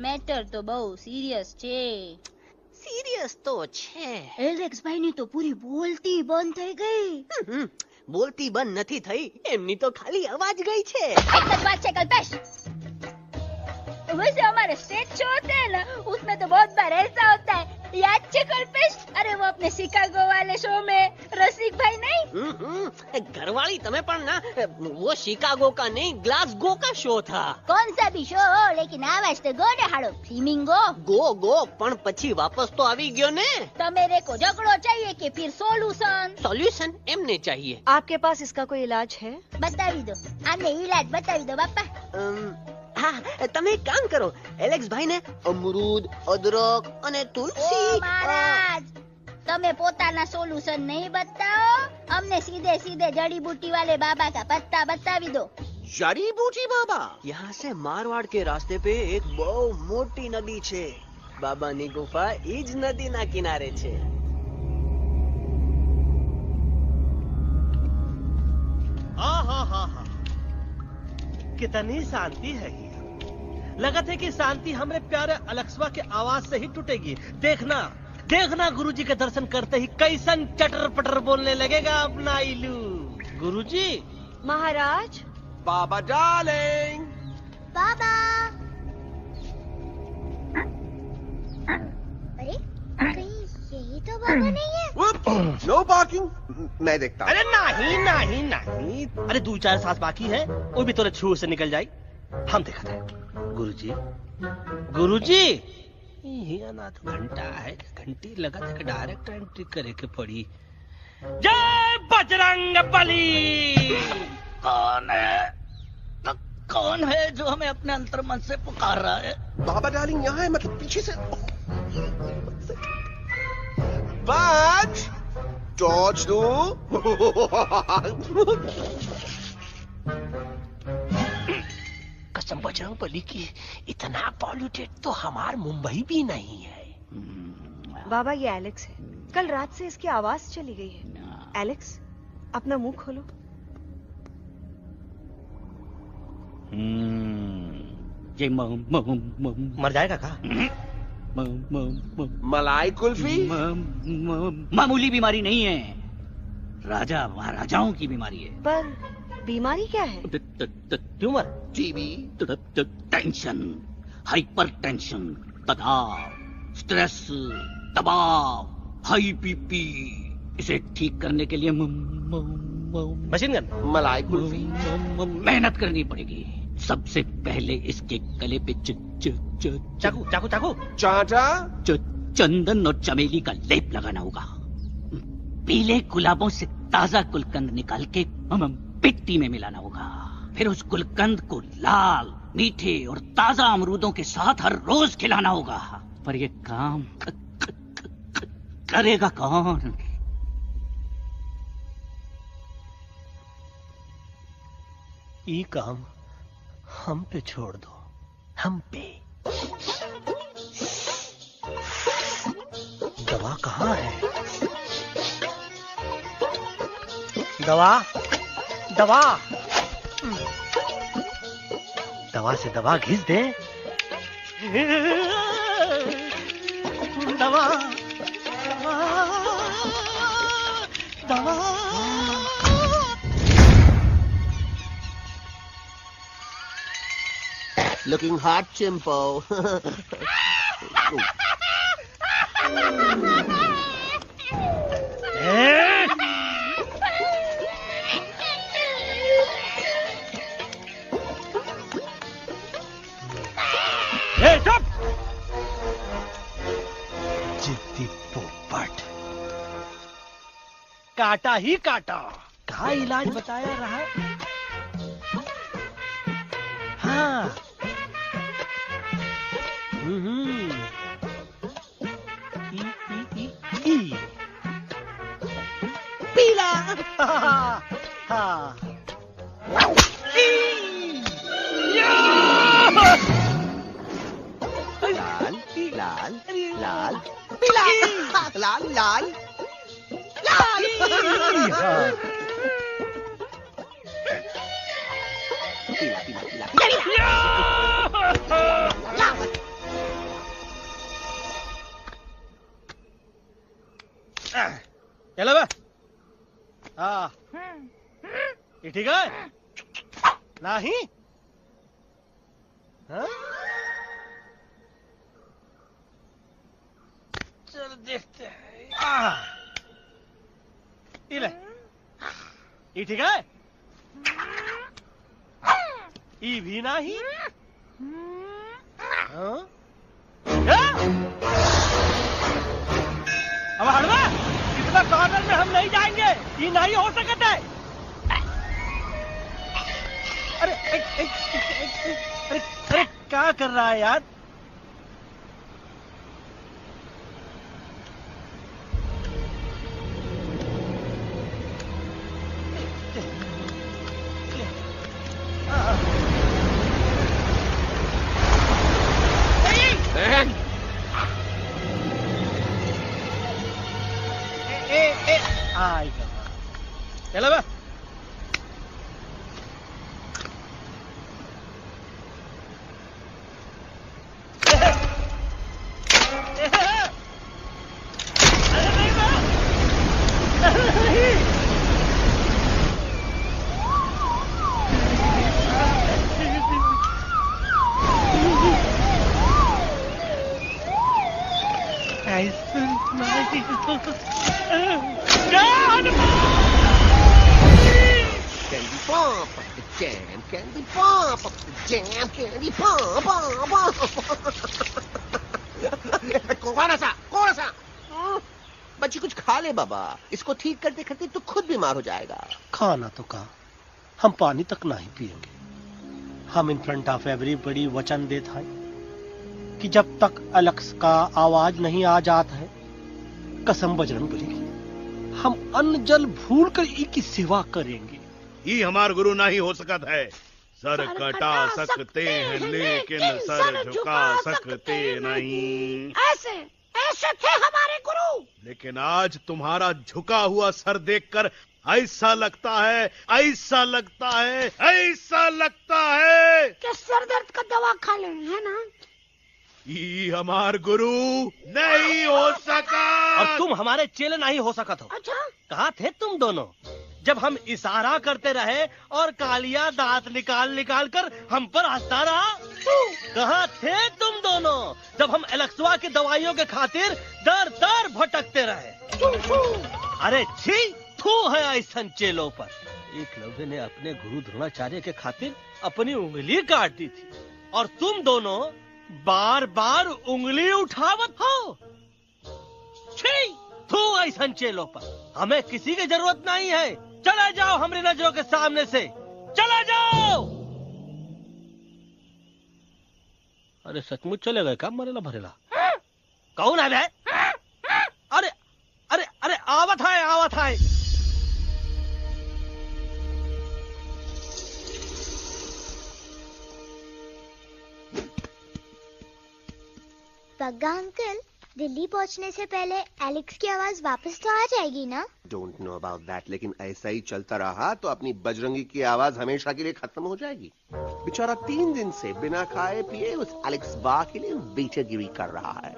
મેટર તો બહુ સિરિયસ છે। સિરિયસ તો છે। એલેક્સ ભાઈ ની તો પૂરી બોલતી બંધ થઈ ગઈ। બોલતી બંધ નથી થઈ, એમની તો ખાલી અવાજ ગઈ છે। एक सच बात है कल्पेश, वैसे हमारे स्टेज शो होते हैं ना उसमें तो बहुत बार ऐसा होता है, याद है कल्पेश? अरे वो अपने शिकागो वाले शो में रसिक भाई नहीं, घरवाली तमें पण ना, वो शिकागो का नहीं ग्लासगो का शो था। कौन सा भी शो हो लेकिन आवाज तो गो ने हाड़ो फ्लेमिंगो गो गो, पण પછી વાપસ તો આવી ગયો ને। तो मेरे को झगड़ो चाहिए कि फिर सोल्यूशन? सोल्यूशन एमने चाहिए। आपके पास इसका कोई इलाज है? बतावी दो, आने इलाज बतावी दो बापा। हाँ, તમે એક કામ કરો, એલેક્સ ભાઈ ને અમરૂદ, અદરક અને તુલસી। ओ महाराज, તમે પોતાના સોલ્યુશન नहीं बताओ, हमने सीधे सीधे जड़ी बूटी वाले बाबा का पत्ता बतावी दो। जड़ी बूटी बाबा? यहाँ से मारवाड़ के रास्ते पे एक बहु मोटी नदी छे। बाबानी गुफा इज नदी ना किनारे छे। कितनी शांति है ये। लगत है कि शांति हमरे प्यारे अलेक्सवा के आवाज से ही टूटेगी। देखना देखना गुरुजी के दर्शन करते ही कैसन चटर पटर बोलने लगेगा अपना इलू। गुरुजी। महाराज। बाबा डार्लिंग। बाबा। अरे कहीं यही तो बाबा नहीं है। नो पार्किंग, मैं देखता हूँ। अरे नहीं नहीं नहीं, अरे 2-4 सांस बाकी है, वो भी तोरे छू से निकल जाए। हम देखा था। गुरुजी गुरुजी ये ना तो घंटा है, घंटी लगा था डायरेक्ट एंट्री करे के पड़ी। जय बजरंग बली। कौन है? तो कौन है जो हमें अपने अंतर्मन से पुकार रहा है? बाबा डार्लिंग यहाँ है, मतलब पीछे से। बाज टॉर्च दो। कसम बजरंग बली की, इतना पॉल्यूटेड तो हमार मुंबई भी नहीं है। बाबा ये एलेक्स है, कल रात से इसकी आवाज चली गई है। एलेक्स अपना मुंह खोलो। ये मर जाएगा का? मलाई कुल्फी? मामूली बीमारी नहीं है, राजा महाराजाओं की बीमारी है। पर बीमारी क्या है? Tumour, TB, tension, hyper tension, तनाव, स्ट्रेस, दबाव, हाई बीपी। इसे ठीक करने के लिए मशीन गन, मलाई कुल्फी, मेहनत करनी पड़ेगी। सबसे पहले इसके गले पे चाकू चाकू चाकू चाटा, चंदन और चमेली का लेप लगाना होगा। पीले गुलाबों से ताजा गुलकंद निकाल के मिट्टी में मिलाना होगा। फिर उस गुलकंद को लाल, मीठे और ताजा अमरूदों के साथ हर रोज खिलाना होगा। पर ये काम करेगा कौन? ये काम हम पे छोड़ दो, हम पे। दवा कहाँ है? दवा दवा दवा से दवा घिस दे। दवा दवा। Looking hot, Chimpo. चुप! जिद्दी पोपट, काटा ही काटा। कहाँ इलाज बताया रहा? हाँ। पीला। हाँ। लाल लाल लाल पीला, लाल लाल लाल। पीला पीला पीला। चलो बे। हाँ, ये ठीक है? नहीं? हाँ? चलो देखते हैं। ये ले, ये ठीक है? ये भी नहीं? हाँ? अब हड़वा, इतना कॉर्नर में हम नहीं जाएंगे, ये नहीं हो सकता है। अरे अरे क्या कर रहा है यार? चलो बे। Candy pop up the jam, candy pop up the jam, candy pop up. कौन सा? बच्ची कुछ खा ले बाबा, इसको ठीक करते करते तो खुद बीमार हो जाएगा। खाना तो कहा, हम पानी तक नहीं पिएंगे। हम इन फ्रंट ऑफ एवरीबॉडी वचन देते हैं कि जब तक एलेक्स का आवाज नहीं आ जाता है, कसम बजरंग बली की, हम अन्न जल भूल कर की सेवा करेंगे। ये हमार गुरु नहीं हो सकता है। सर कटा सकते हैं लेकिन सर झुका सकते नहीं। ऐसे थे हमारे गुरु। लेकिन आज तुम्हारा झुका हुआ सर देखकर ऐसा लगता है कि सर दर्द का दवा खा ले, है ना? ये हमार गुरु नहीं हो सका। और तुम हमारे चेले नहीं हो सका तो। अच्छा, कहाँ थे तुम दोनों जब हम इशारा करते रहे और कालिया दांत निकाल कर हम पर हंसता रहा? कहाँ थे तुम दोनों जब हम एलेक्सवा की दवाइयों के खातिर दर भटकते रहे? अरे छी, थू है ऐसन चेलों पर। एकलव्य ने अपने गुरु द्रोणाचार्य के खातिर अपनी उंगली काट दी थी और तुम दोनों बार बार उंगली उठावत हो। छी, थू ऐसन चेलों पर। हमें किसी की जरूरत नहीं है। चले जाओ हमारी नजरों के सामने से, चले जाओ। अरे सचमुच चले गए क्या? मरेला भरेला कौन है बे? अरे अरे अरे आवत है। बग्गा अंकल, दिल्ली पहुंचने से पहले एलेक्स की आवाज वापस तो आ जाएगी ना? डोंट नो अबाउट दैट, लेकिन ऐसा ही चलता रहा तो अपनी बजरंगी की आवाज हमेशा के लिए खत्म हो जाएगी। बेचारा 3 दिन से बिना खाए पिए उस एलेक्स बा के लिए बेचैगिरी कर रहा है।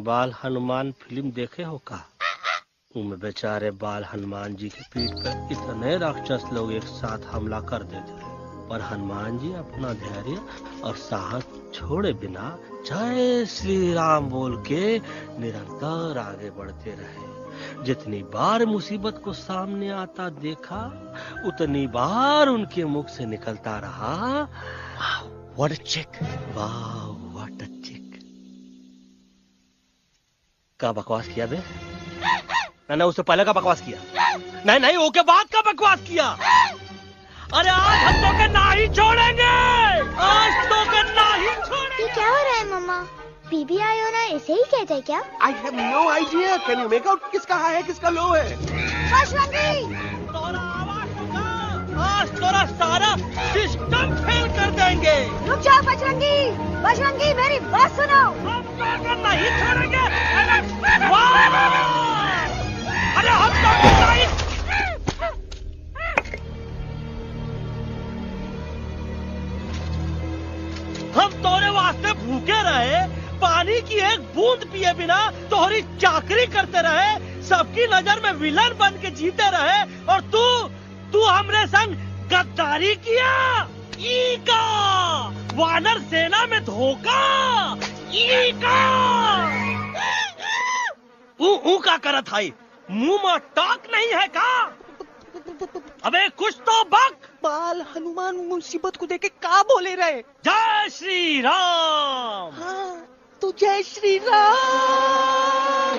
बाल हनुमान फिल्म देखे हो का? उनमें बेचारे बाल हनुमान जी की पीठ पर इतने राक्षस लोग एक साथ हमला कर देते हैं, पर हनुमान जी अपना धैर्य और साहस छोड़े बिना जय श्री राम बोल के निरंतर आगे बढ़ते रहे। जितनी बार मुसीबत को सामने आता देखा, उतनी बार उनके मुख से निकलता रहा, व्हाट अ चिक, वाह व्हाट अ चिक। क्या बकवास किया बे? मैंने उससे पहले का बकवास किया? नहीं, वो के बाद का बकवास किया। अरे आज हम तो के नहीं छोड़ेंगे, आज तो के नहीं छोड़ेंगे। ये क्या हो रहा है मम्मा? बीबी आई हो ना, ऐसे ही कहते क्या? I have no idea. Can you make out किसका हाई है किसका लो है? आज तोरा सारा सिस्टम फेल कर देंगे। रुक जाओ बजरंगी, मेरी बात सुनो। हम तो नहीं छोड़ेंगे। अरे हम तो नहीं। हम तोरे वास्ते भूखे रहे, पानी की एक बूंद पिए बिना तोहरी चाकरी करते रहे, सबकी नजर में विलन बन के जीते रहे, और तू हमरे संग गद्दारी किया। ई का वानर सेना में धोखा, ई का ऊ का करत है, मुंह में टाक नहीं है का? अबे कुछ तो बक। बाल हनुमान मुसीबत को देखे का बोले रहे? जय श्री राम। हाँ, तो जय श्री राम।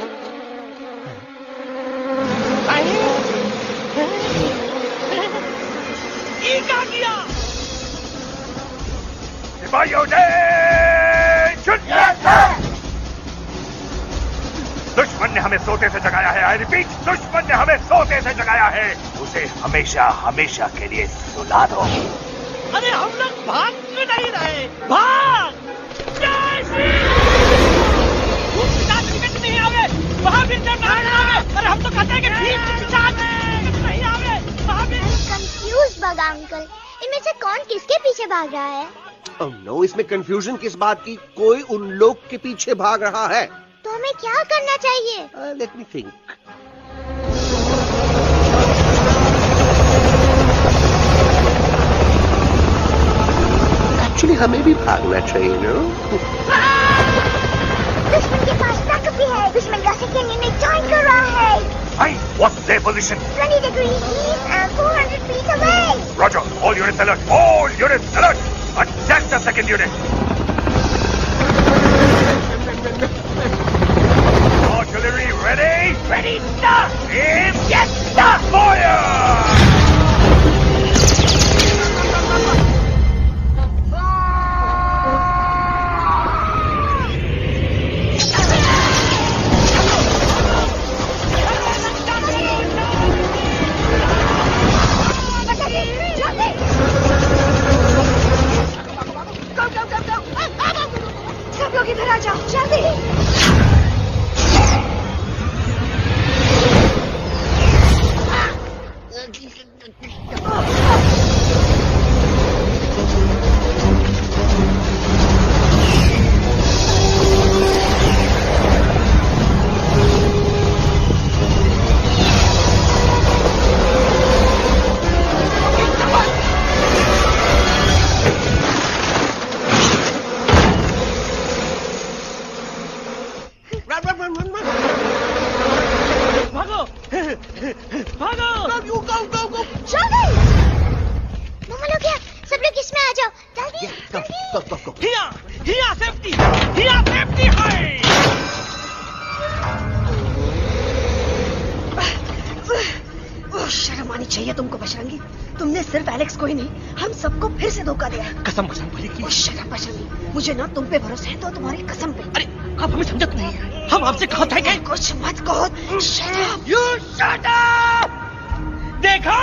ये क्या किया? सिपाहियों ने दुश्मन ने हमें सोते से जगाया है। आई रिपीट, दुश्मन ने हमें सोते से जगाया है। उसे हमेशा हमेशा के लिए सुला दो। अरे हम लोग भाग क्यों नहीं रहे? भाग! जय श्री नहीं आवे, वहाँ भी नहीं आवे। अरे हम तो कहते हैं कि नहीं आवे, वहाँ भी। कंफ्यूज बगा अंकल, इनमें से कौन किसके पीछे भाग रहा है? Oh no, इसमें कंफ्यूजन किस बात की? कोई उन लोग के पीछे भाग रहा है। तो हमें क्या करना चाहिए? Let me think. Actually, इसलिए हमें भी भागना चाहिए नो। दुश्मन के पास ताकत भी है। दुश्मन का सेकेंड यूनिट ज्वाइन कर रहा है। Hey, what's their position? 20 degrees east and 400 feet away. Roger. All units alert. All units alert. Attack the second unit. Artillery ready? Ready, start! Aim! Yes, start! Fire! सब लोग इधर आ जाओ, जल्दी। शर्म आनी चाहिए तुमको बजरंगी। तुमने सिर्फ एलेक्स को ही नहीं, हम सबको फिर से धोखा दिया। कसम कसम भले की। शर्म बजरंगी, मुझे ना तुम पे भरोसा है तो तुम्हारी कसम पे। अरे आप हमें समझत नहीं, हम आपसे कहा था कि कुछ मत कहो। You shut up! देखा,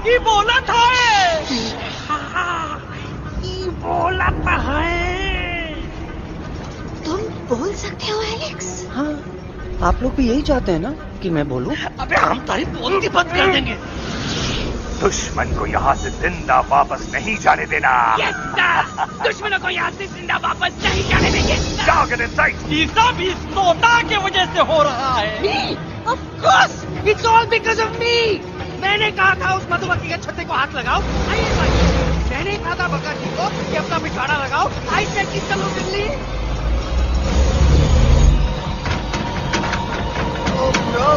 ये बोला था। ये बोला था। तुम बोल सकते हो एलेक्स? हाँ, आप लोग भी यही चाहते हैं ना कि मैं बोलूं? अबे हम तारी बोलती बंद कर देंगे। दुश्मन को यहाँ से जिंदा वापस नहीं जाने देना। दुश्मनों को यहाँ से जिंदा वापस नहीं जाने देंगे। Target in sight. ये सब इस तोता की वजह से हो रहा है। Me? Of course, it's all because of me. मैंने कहा था उस मधुमक्खी के छत्ते को हाथ लगाओ। मैंने कहा था बका जी को कि अपना पिछवाड़ा लगाओ। I said कि चलो दिल्ली। Oh no!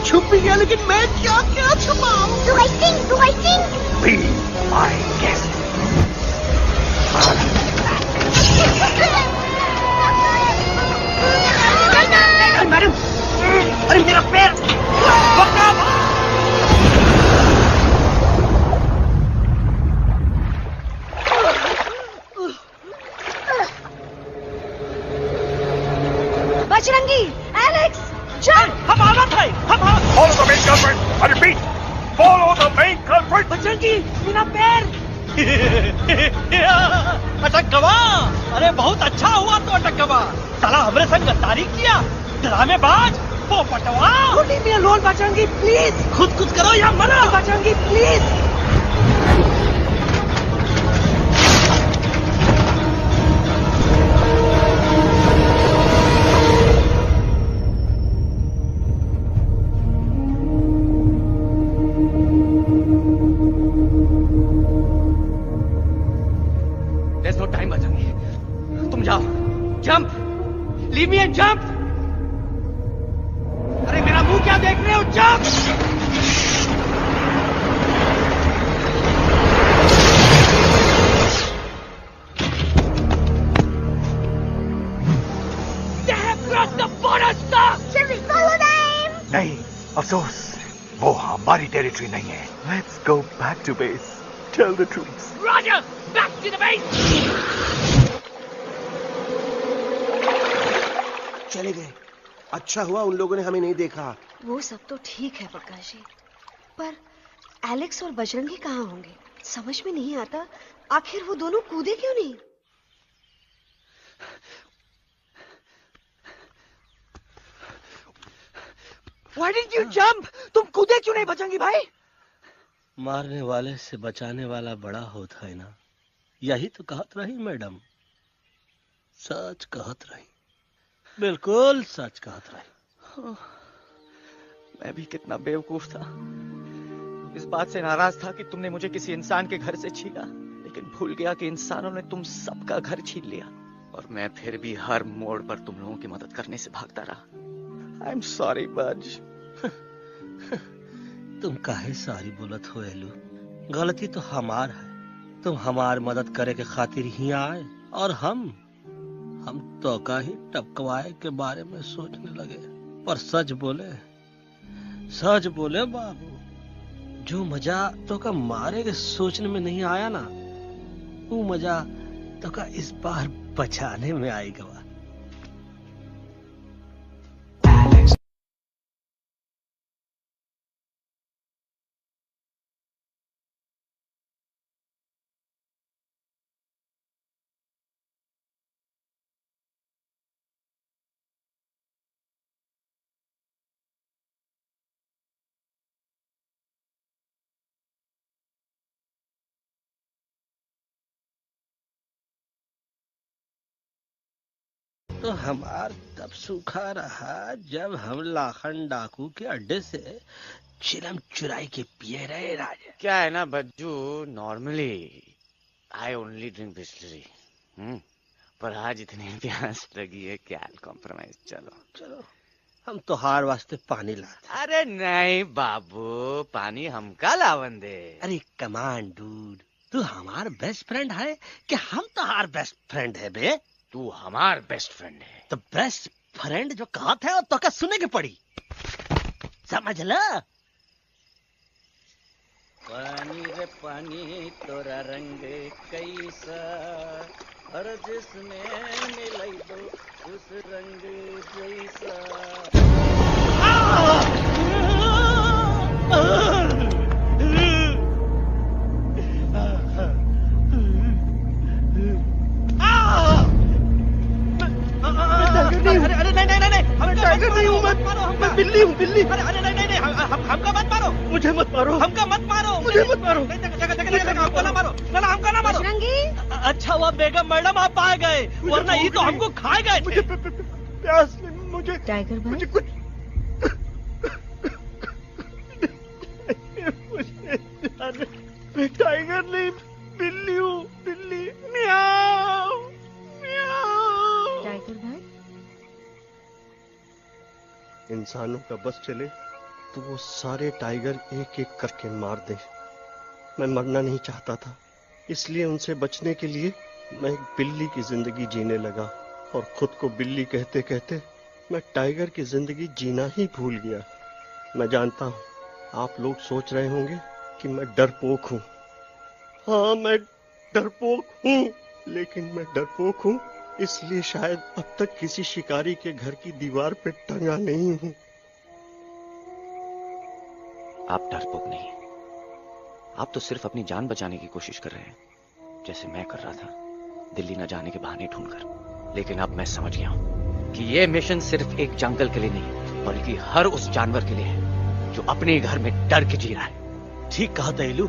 छुप भी गया, लेकिन मैं क्या क्या छुपाऊं? Do I sing? Do I sing? Be my guest. Madam, अरे मेरा पैर! बजरंगी, एलेक्स, चल! हम आना था, Follow the main culprit. I repeat, follow the main culprit. Bajrangi, मेरा पैर! अटक गवा! अरे बहुत अच्छा हुआ तो अटक गवा। साला हमरे संग गद्दारी किया, ड्रामेबाज, पोपटवा। Leave me alone, Bajrangi, please. खुद करो या मरो, Bajrangi, please. There's no time, Bajrangi. तुम जाओ, jump, leave me and jump। अरे मेरा मुंह क्या देख रहे हो, jump. They have crossed the border, stop! Shall we follow them? नहीं, अफसोस, वो हमारी टेरिटरी नहीं है। Let's go back to base. Tell the troops. Roger, back to the base. चले गए। अच्छा हुआ उन लोगों ने हमें नहीं देखा। वो सब तो ठीक है प्रकाश जी, पर एलेक्स और बजरंगी कहाँ होंगे? समझ में नहीं आता आखिर वो दोनों कूदे क्यों नहीं? Why didn't you jump? तुम कूदे क्यों नहीं बचेंगी भाई? मारने वाले से बचाने वाला बड़ा होता है ना, यही तो कहत रही मैडम। सच कहत रही, बिल्कुल सच कहत रही। मैं भी कितना बेवकूफ था। इस बात से नाराज था कि तुमने मुझे किसी इंसान के घर से छीना, लेकिन भूल गया कि इंसानों ने तुम सबका घर छीन लिया और मैं फिर भी हर मोड़ पर तुम लोगों की मदद करने से भागता रहा। आई एम सॉरी बज। तुम काहे सारी बोलत हो एलू? गलती तो हमार है। तुम हमार मदद करे के खातिर ही आए और हम तो का ही टपकवाए के बारे में सोचने लगे। पर सच बोले बाबू, जो मजा तो का मारे के सोचने में नहीं आया ना, वो मजा तो का इस बार बचाने में आएगा। तो हमार तब सूखा रहा जब हम लाखन डाकू के अड्डे से चिलम चुराई के पिए रहे राजा। क्या है ना Bajju, normally I only drink Bisleri, पर आज इतनी प्यास लगी है क्या कॉम्प्रोमाइज। चलो हम तो हार वास्ते पानी ला। अरे नहीं बाबू, पानी हमका लावन दे। अरे कमान डूड, तू हमार बेस्ट फ्रेंड है कि हम तो हार बेस्ट फ्रेंड है बे? तू हमार बेस्ट फ्रेंड है। तो बेस्ट फ्रेंड जो कहत है तो का सुने के पड़ी, समझ ला। पानी रे पानी तोरा रंग कैसा, हर जिसमें मिलाई दो उस रंग जैसा। अरे नहीं, मैं टाइगर नहीं हूँ, मैं बिल्ली हूँ, बिल्ली। अरे नहीं, हमका मत मारो। मुझे मत मारो। हमका मत मारो। मुझे मत मारो। हमको ना मारो, ना हमका ना मारो। अच्छा हुआ बेगम मैडम आप आ गए, वरना ये तो हमको खा गए। मुझे प्यास, मुझे टाइगर भाई, मुझे कुछ मैं टाइगर नहीं, बिल्ली हूँ, बिल्ली। म्याऊ म्याऊ। टाइगर भाई, इंसानों का बस चले तो वो सारे टाइगर एक एक करके मार दे। मैं मरना नहीं चाहता था, इसलिए उनसे बचने के लिए मैं एक बिल्ली की जिंदगी जीने लगा और खुद को बिल्ली कहते कहते मैं टाइगर की जिंदगी जीना ही भूल गया। मैं जानता हूँ आप लोग सोच रहे होंगे कि मैं डरपोक हूँ। हाँ, मैं डरपोक हूँ, लेकिन मैं डरपोक हूँ इसलिए शायद अब तक किसी शिकारी के घर की दीवार पे टंगा नहीं हूँ। आप डरपोक नहीं, आप तो सिर्फ अपनी जान बचाने की कोशिश कर रहे हैं, जैसे मैं कर रहा था दिल्ली न जाने के बहाने ढूंढकर। लेकिन अब मैं समझ गया हूं कि यह मिशन सिर्फ एक जंगल के लिए नहीं, बल्कि हर उस जानवर के लिए है जो अपने घर में डर के जी रहा है। ठीक कहा तैलू,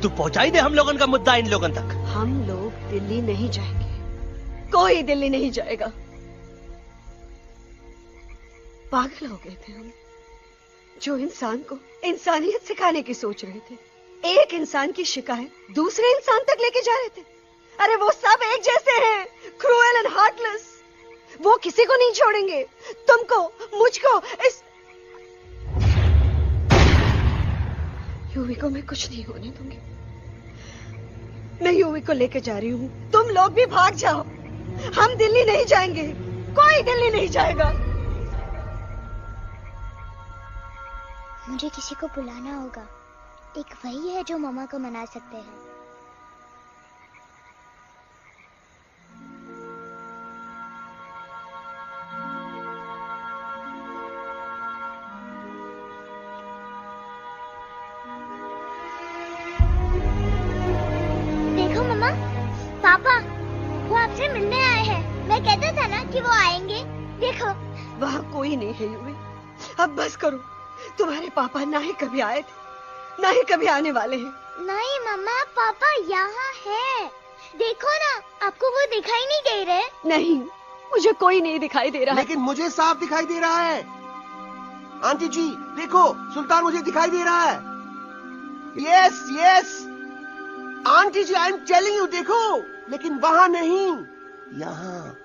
तू पहुंचाई दे हम लोगन का मुद्दा इन लोगन तक। हम लोग दिल्ली नहीं जाएंगे, कोई दिल्ली नहीं जाएगा। पागल हो गए थे हम, जो इंसान को इंसानियत सिखाने की सोच रहे थे, एक इंसान की शिकायत दूसरे इंसान तक लेके जा रहे थे। अरे वो सब एक जैसे हैं, क्रूएल एंड हार्टलेस। वो किसी को नहीं छोड़ेंगे, तुमको, मुझको, इस यूवी को मैं कुछ नहीं होने दूंगी। मैं यूवी को लेके जा रही हूँ, तुम लोग भी भाग जाओ। हम दिल्ली नहीं जाएंगे, कोई दिल्ली नहीं जाएगा। मुझे किसी को बुलाना होगा, एक वही है जो मम्मा को मना सकते हैं। वहाँ कोई नहीं है यूवी। अब बस करो। तुम्हारे पापा ना ही कभी आए थे, ना ही कभी आने वाले हैं। नहीं मम्मा, पापा यहाँ है। देखो ना, आपको वो दिखाई नहीं दे रहे? नहीं, मुझे कोई नहीं दिखाई दे रहा। लेकिन मुझे साफ दिखाई दे रहा है। आंटी जी देखो, सुल्तान मुझे दिखाई दे रहा है। Yes yes aunty ji, I am telling you, देखो। लेकिन वहां नहीं, यहाँ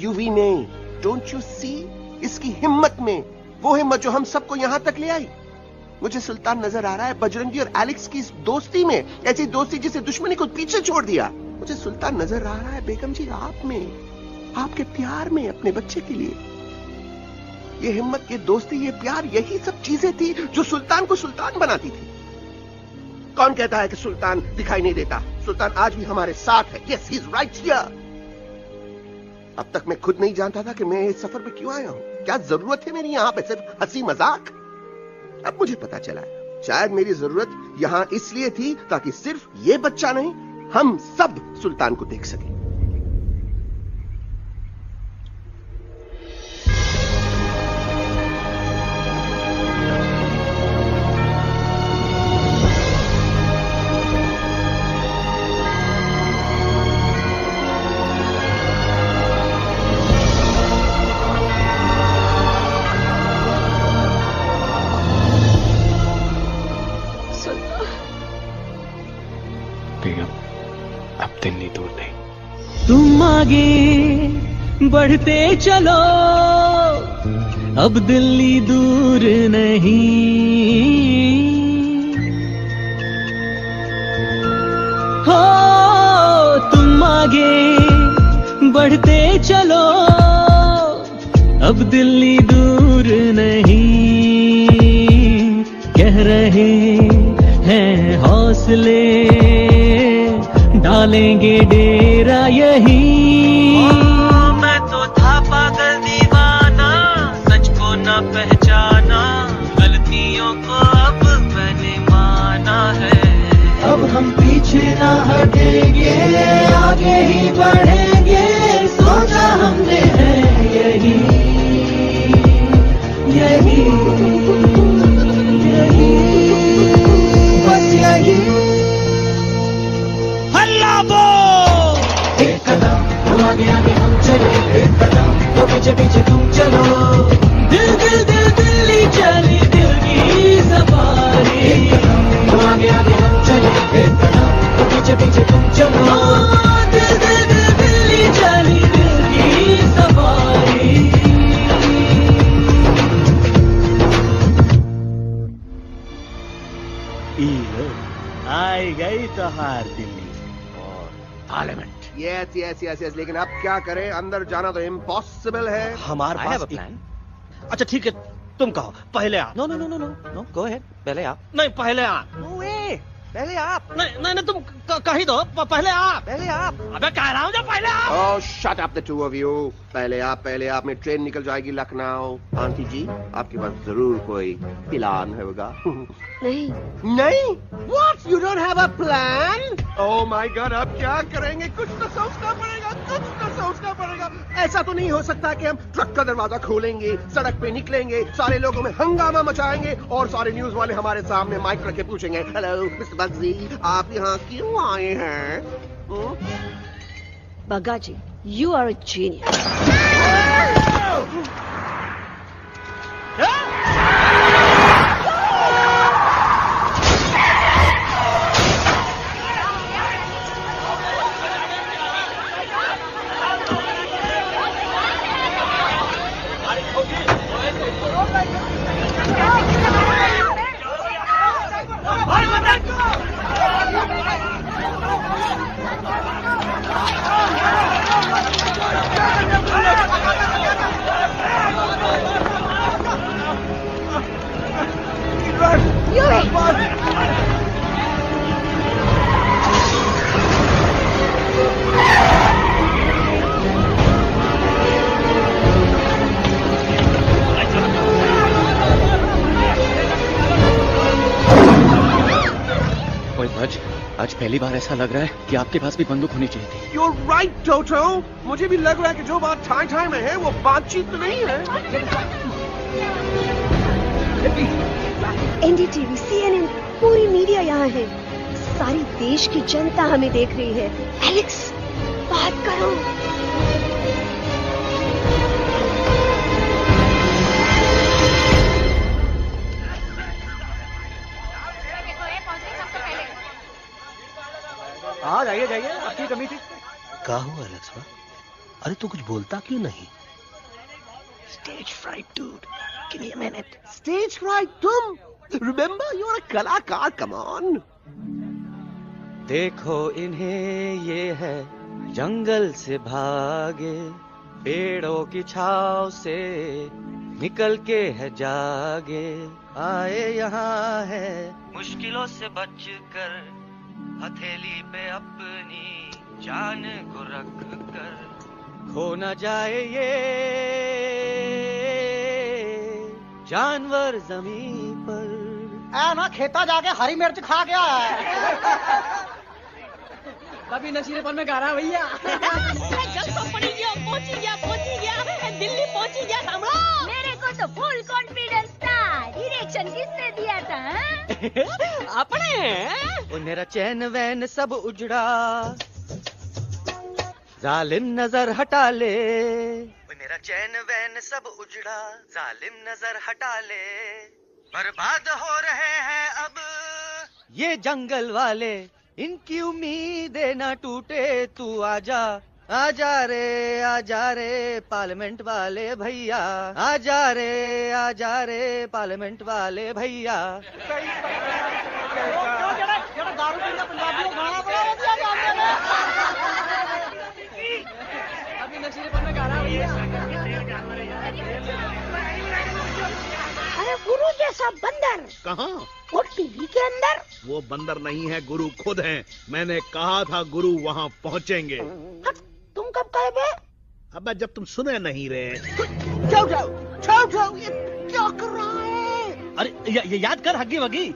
यूवी में। Don't you see? इसकी हिम्मत में, वो हिम्मत जो हम सबको यहाँ तक ले आई। मुझे सुल्तान नजर आ रहा है बजरंगी और एलेक्स की इस दोस्ती में, ऐसी दोस्ती जिसे दुश्मनी को पीछे छोड़ दिया। मुझे सुल्तान नजर आ रहा है बेगम जी आप में, आपके प्यार में अपने बच्चे के लिए। ये हिम्मत, ये दोस्ती, ये प्यार, यही सब चीजें थी जो सुल्तान को सुल्तान बनाती थी। कौन कहता है कि सुल्तान दिखाई नहीं देता? सुल्तान आज भी हमारे साथ है। Yes, he is right here. अब तक मैं खुद नहीं जानता था कि मैं इस सफर पे क्यों आया हूं। क्या जरूरत है मेरी यहाँ पे सिर्फ हंसी मजाक? अब मुझे पता चला है, शायद मेरी जरूरत यहाँ इसलिए थी ताकि सिर्फ ये बच्चा नहीं, हम सब सुल्तान को देख सकें। तुम आगे बढ़ते चलो, अब दिल्ली दूर नहीं। हो तुम आगे बढ़ते चलो, अब दिल्ली दूर नहीं। कह रहे हैं हौसले, डालेंगे डेरा यही। मैं तो था पागल दीवाना, सच को न पहचाना, गलतियों को अब मैंने माना है। अब हम पीछे ना हटेंगे, आगे ही बढ़ेंगे, सोचा हमने है यही यही यही, बस यही। हल्ला बोल! एक कदम तो आगे आगे हम चले, एक कदम तो पीछे पीछे तुम चलो। दिल दिल दिल दिल्ली चली, दिल की सवारी। एक कदम तो आगे आगे हम चले, एक कदम तो पीछे पीछे तुम चलो। दिल दिल दिल दिल्ली चली, दिल की सवारी। आई गई तो हार दिल्ली और parliament. Yes yes yes yes, लेकिन अब क्या करें? अंदर जाना तो इम्पॉसिबल है। हमारे पास प्लान। अच्छा ठीक है, तुम कहो, पहले आप। No no no no no no, go ahead, पहले आप। नहीं, पहले आप। नो वे, पहले आप। नहीं नहीं नहीं, तुम कही दो, पहले आप। पहले आप। अबे कह रहा हूँ जो पहले आप। Oh shut up the two of you. पहले आप में ट्रेन निकल जाएगी लखनऊ। आंटी जी आपके पास जरूर कोई प्लान होगा। नहीं नहीं? What? You don't have a plan? Oh my God, अब क्या करेंगे? कुछ तो सोचना पड़ेगा, कुछ तो सोचना पड़ेगा। ऐसा तो नहीं हो सकता कि हम ट्रक का दरवाजा खोलेंगे, सड़क पे निकलेंगे, सारे लोगों में हंगामा मचाएंगे और सारे न्यूज वाले हमारे सामने माइक रख के पूछेंगे, हेलो मिस्टर बग्जी, आप यहाँ क्यों आए हैं? Bagga ji, you are a genius. Wait, Bud. आज पहली बार ऐसा लग रहा है कि आपके पास भी बंदूक होनी चाहिए थी। You're right, Toto. मुझे भी लग रहा है कि जो बात ठाई ठाई में है वो बातचीत में नहीं है। एनडीटीवी, CNN, पूरी मीडिया यहाँ है। सारी देश की जनता हमें देख रही है। एलेक्स, बात करो। हाँ जाइए जाइए, आपकी कमी थी। क्या हुआ एलेक्स? अरे तू कुछ बोलता क्यों नहीं? Stage fright, dude. Give me a minute. Stage fright, तुम? Remember, you're a कलाकार. Come on. देखो इन्हें, ये है जंगल से भागे, पेड़ों की छाव से निकल के है जागे, आए यहाँ है मुश्किलों से बचकर, हथेली पे अपनी जान को रख कर, खो न जाए ये जानवर जमीन पर। ना खेता जाके हरी मिर्च खा गया है। कभी नशीलेपन में गा रहा भैया। जल तो पड़ी गया, पहुंची गया, दिल्ली पहुंची गया सामने। मेरे को तो फुल कॉन्फिडेंस था। डायरेक्शन किसने दिया था? अपने। वो मेरा चैन वैन सब उजड़ा, जालिम नजर हटा ले। वो मेरा चैन वैन सब उजड़ा, जालिम नजर हटा ले। बर्बाद हो रहे हैं अब ये जंगल वाले, इनकी उम्मीदें ना टूटे, तू आजा आजा रे पार्लियामेंट वाले भैया, आजा रे पार्लियामेंट वाले भैया। दारू पीना पंजाबी को गाना पड़ा। अभी नशीलेपन में गा रहा भैया। अरे गुरु जैसा बंदर कहाँ? वो टीवी के अंदर। वो बंदर नहीं है, गुरु खुद हैं। मैंने कहा था गुरु वहाँ पहुँचेंगे। तुम कब कहे बे? अब जब तुम सुने नहीं रहे। जाओ, ये क्या कर रहा है? अरे याद कर हगी वगी,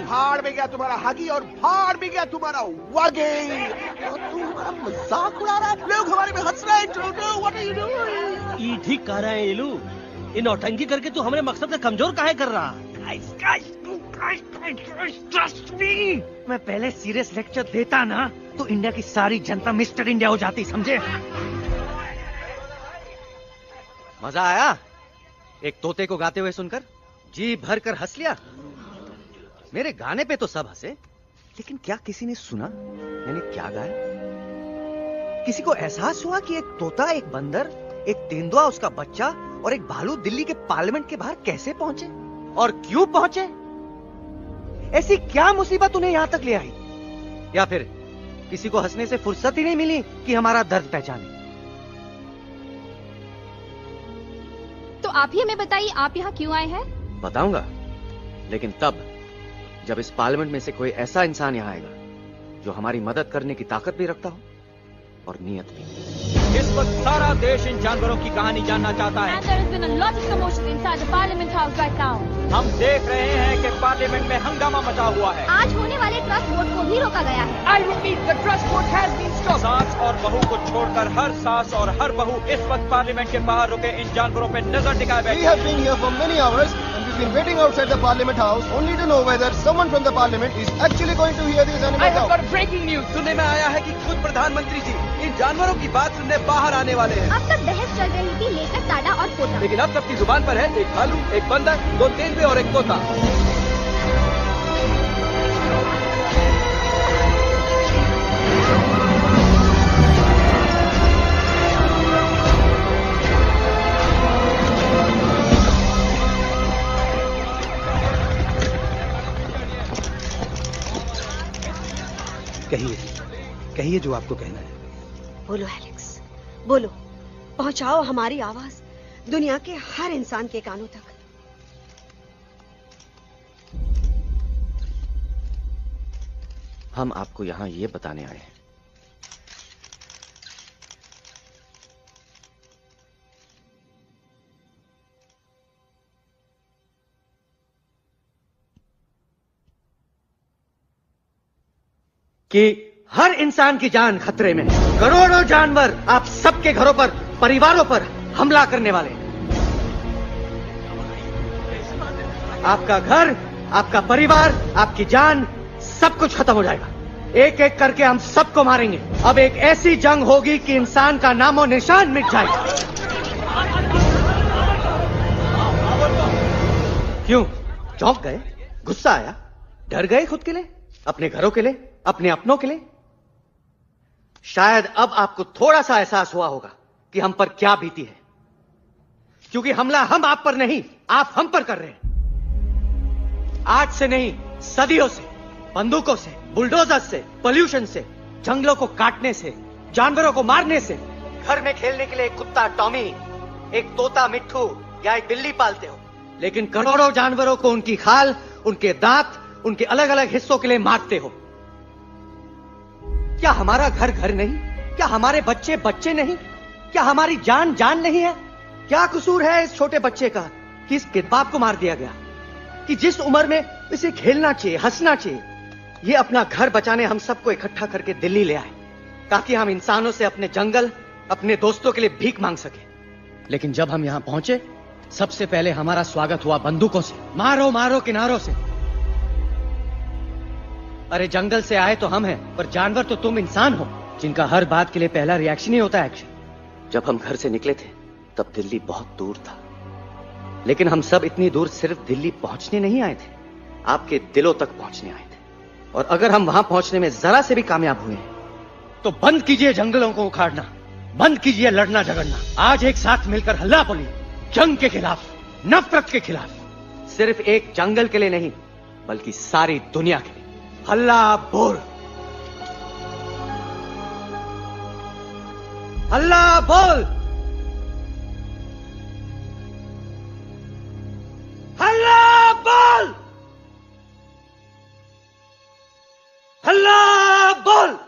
भाड़ में गया तुम्हारा हगी और भाड़ में गया तुम्हारा वगी। और तुम हमारा मजाक उड़ा रहा है, लोग हमारे में हंस रहे हैं। टोटो, व्हाट आर यू डूइंग? ये ठीक कह रहे हैं इलू। इन नौटंकी करके तू हमारे मकसद से कमजोर काहे कर रहा? ट्रस्ट मी, मैं पहले सीरियस लेक्चर देता ना तो इंडिया की सारी जनता मिस्टर इंडिया हो जाती, समझे? मजा आया एक तोते को गाते हुए सुनकर? जी भर कर हंस लिया। मेरे गाने पे तो सब हंसे, लेकिन क्या किसी ने सुना मैंने क्या गाया? किसी को एहसास हुआ कि एक तोता, एक बंदर, एक तेंदुआ, उसका बच्चा और एक भालू दिल्ली के पार्लियामेंट के बाहर कैसे पहुंचे और क्यों पहुंचे? ऐसी क्या मुसीबत उन्हें यहां तक ले आई? या फिर किसी को हंसने से फुर्सत ही नहीं मिली कि हमारा दर्द पहचाने? तो आप ही हमें बताइए, आप यहाँ क्यों आए हैं? बताऊंगा, लेकिन तब जब इस पार्लियामेंट में से कोई ऐसा इंसान यहाँ आएगा जो हमारी मदद करने की ताकत भी रखता हो और नीयत भी। इस वक्त सारा देश इन जानवरों की कहानी जानना चाहता है। And there has been a lot of commotion inside the Parliament House right now. हम देख रहे हैं कि पार्लियामेंट में हंगामा मचा हुआ है। आज होने वाले ट्रस्ट वोट को भी रोका गया है। I repeat, the trust vote has been stopped. सास और बहू को छोड़कर हर सास और हर बहू इस वक्त पार्लियामेंट के बाहर रुके इन जानवरों पे नजर टिकाए बैठे। We have been here for many hours and we've been waiting outside the Parliament House only to know whether someone from the Parliament is actually going to hear these animals out. I have got breaking news. सुनने में आया है कि खुद प्रधानमंत्री जी इन जानवरों की बात सुनने बाहर आने वाले हैं। अब तक बहस चल रही थी लेकर ताड़ा और पोता, लेकिन अब सबकी जुबान पर है एक भालू, एक बंदर, 2 तेंदुए और एक तोता। कहिए जो आपको कहना है। बोलो एलेक्स, बोलो। पहुंचाओ हमारी आवाज दुनिया के हर इंसान के कानों तक। हम आपको यहां ये बताने आए हैं कि हर इंसान की जान खतरे में है। करोड़ों जानवर आप सबके घरों पर, परिवारों पर हमला करने वाले हैं। आपका घर, आपका परिवार, आपकी जान, सब कुछ खत्म हो जाएगा। एक एक करके हम सबको मारेंगे। अब एक ऐसी जंग होगी कि इंसान का नामो निशान मिट जाएगा। क्यों चौंक गए? गुस्सा आया? डर गए खुद के लिए, अपने घरों के लिए, अपने अपनों के लिए? शायद अब आपको थोड़ा सा एहसास हुआ होगा कि हम पर क्या बीती है, क्योंकि हमला हम आप पर नहीं, आप हम पर कर रहे हैं। आज से नहीं, सदियों से, बंदूकों से, बुलडोजर से, पोल्यूशन से, जंगलों को काटने से, जानवरों को मारने से। घर में खेलने के लिए एक कुत्ता टॉमी, एक तोता मिट्ठू या एक बिल्ली पालते हो, लेकिन करोड़ों जानवरों को उनकी खाल, उनके दांत, उनके अलग अलग हिस्सों के लिए मारते हो। क्या हमारा घर घर नहीं? क्या हमारे बच्चे बच्चे नहीं? क्या हमारी जान जान नहीं है? क्या कसूर है इस छोटे बच्चे का कि इस बाप को मार दिया गया, कि जिस उम्र में इसे खेलना चाहिए, हंसना चाहिए। ये अपना घर बचाने हम सबको इकट्ठा करके दिल्ली ले आए ताकि हम इंसानों से अपने जंगल, अपने दोस्तों के लिए भीख मांग सके। लेकिन जब हम यहां पहुंचे, सबसे पहले हमारा स्वागत हुआ बंदूकों से। मारो मारो किनारों से। अरे जंगल से आए तो हम हैं, पर जानवर तो तुम इंसान हो, जिनका हर बात के लिए पहला रिएक्शन ही होता है एक्शन। जब हम घर से निकले थे तब दिल्ली बहुत दूर था, लेकिन हम सब इतनी दूर सिर्फ दिल्ली पहुंचने नहीं आए थे, आपके दिलों तक पहुंचने आए थे। और अगर हम वहां पहुंचने में जरा से भी कामयाब हुए तो बंद कीजिए जंगलों को उखाड़ना, बंद कीजिए लड़ना झगड़ना। आज एक साथ मिलकर हल्ला बोलिए, जंग के खिलाफ, नफरत के खिलाफ। सिर्फ एक जंगल के लिए नहीं, बल्कि सारी दुनिया के लिए। हल्ला बोल, हल्ला बोल, हल्ला बोल, हल्ला बोल।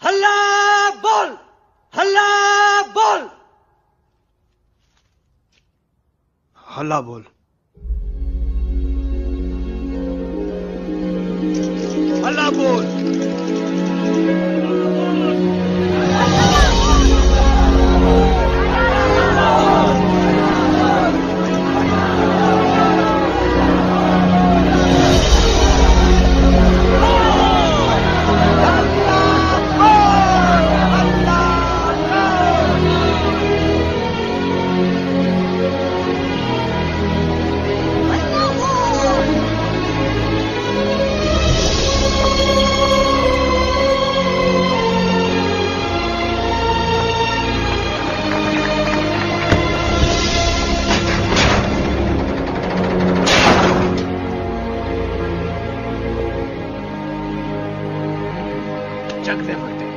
हल्ला बोल, हल्ला बोल, हल्ला बोल, हल्ला बोल। जगने पड़ते हैं।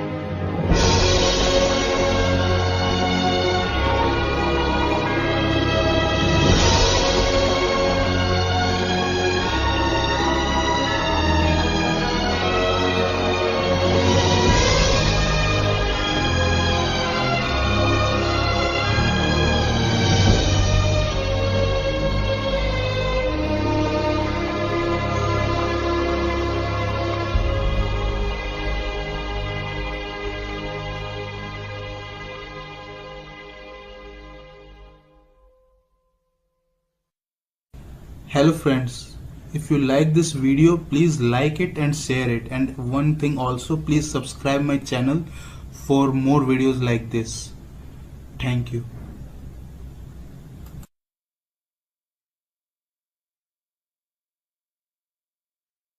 Hello friends, if you like this video, please like it and share it, and one thing also, please subscribe my channel for more videos like this. Thank you.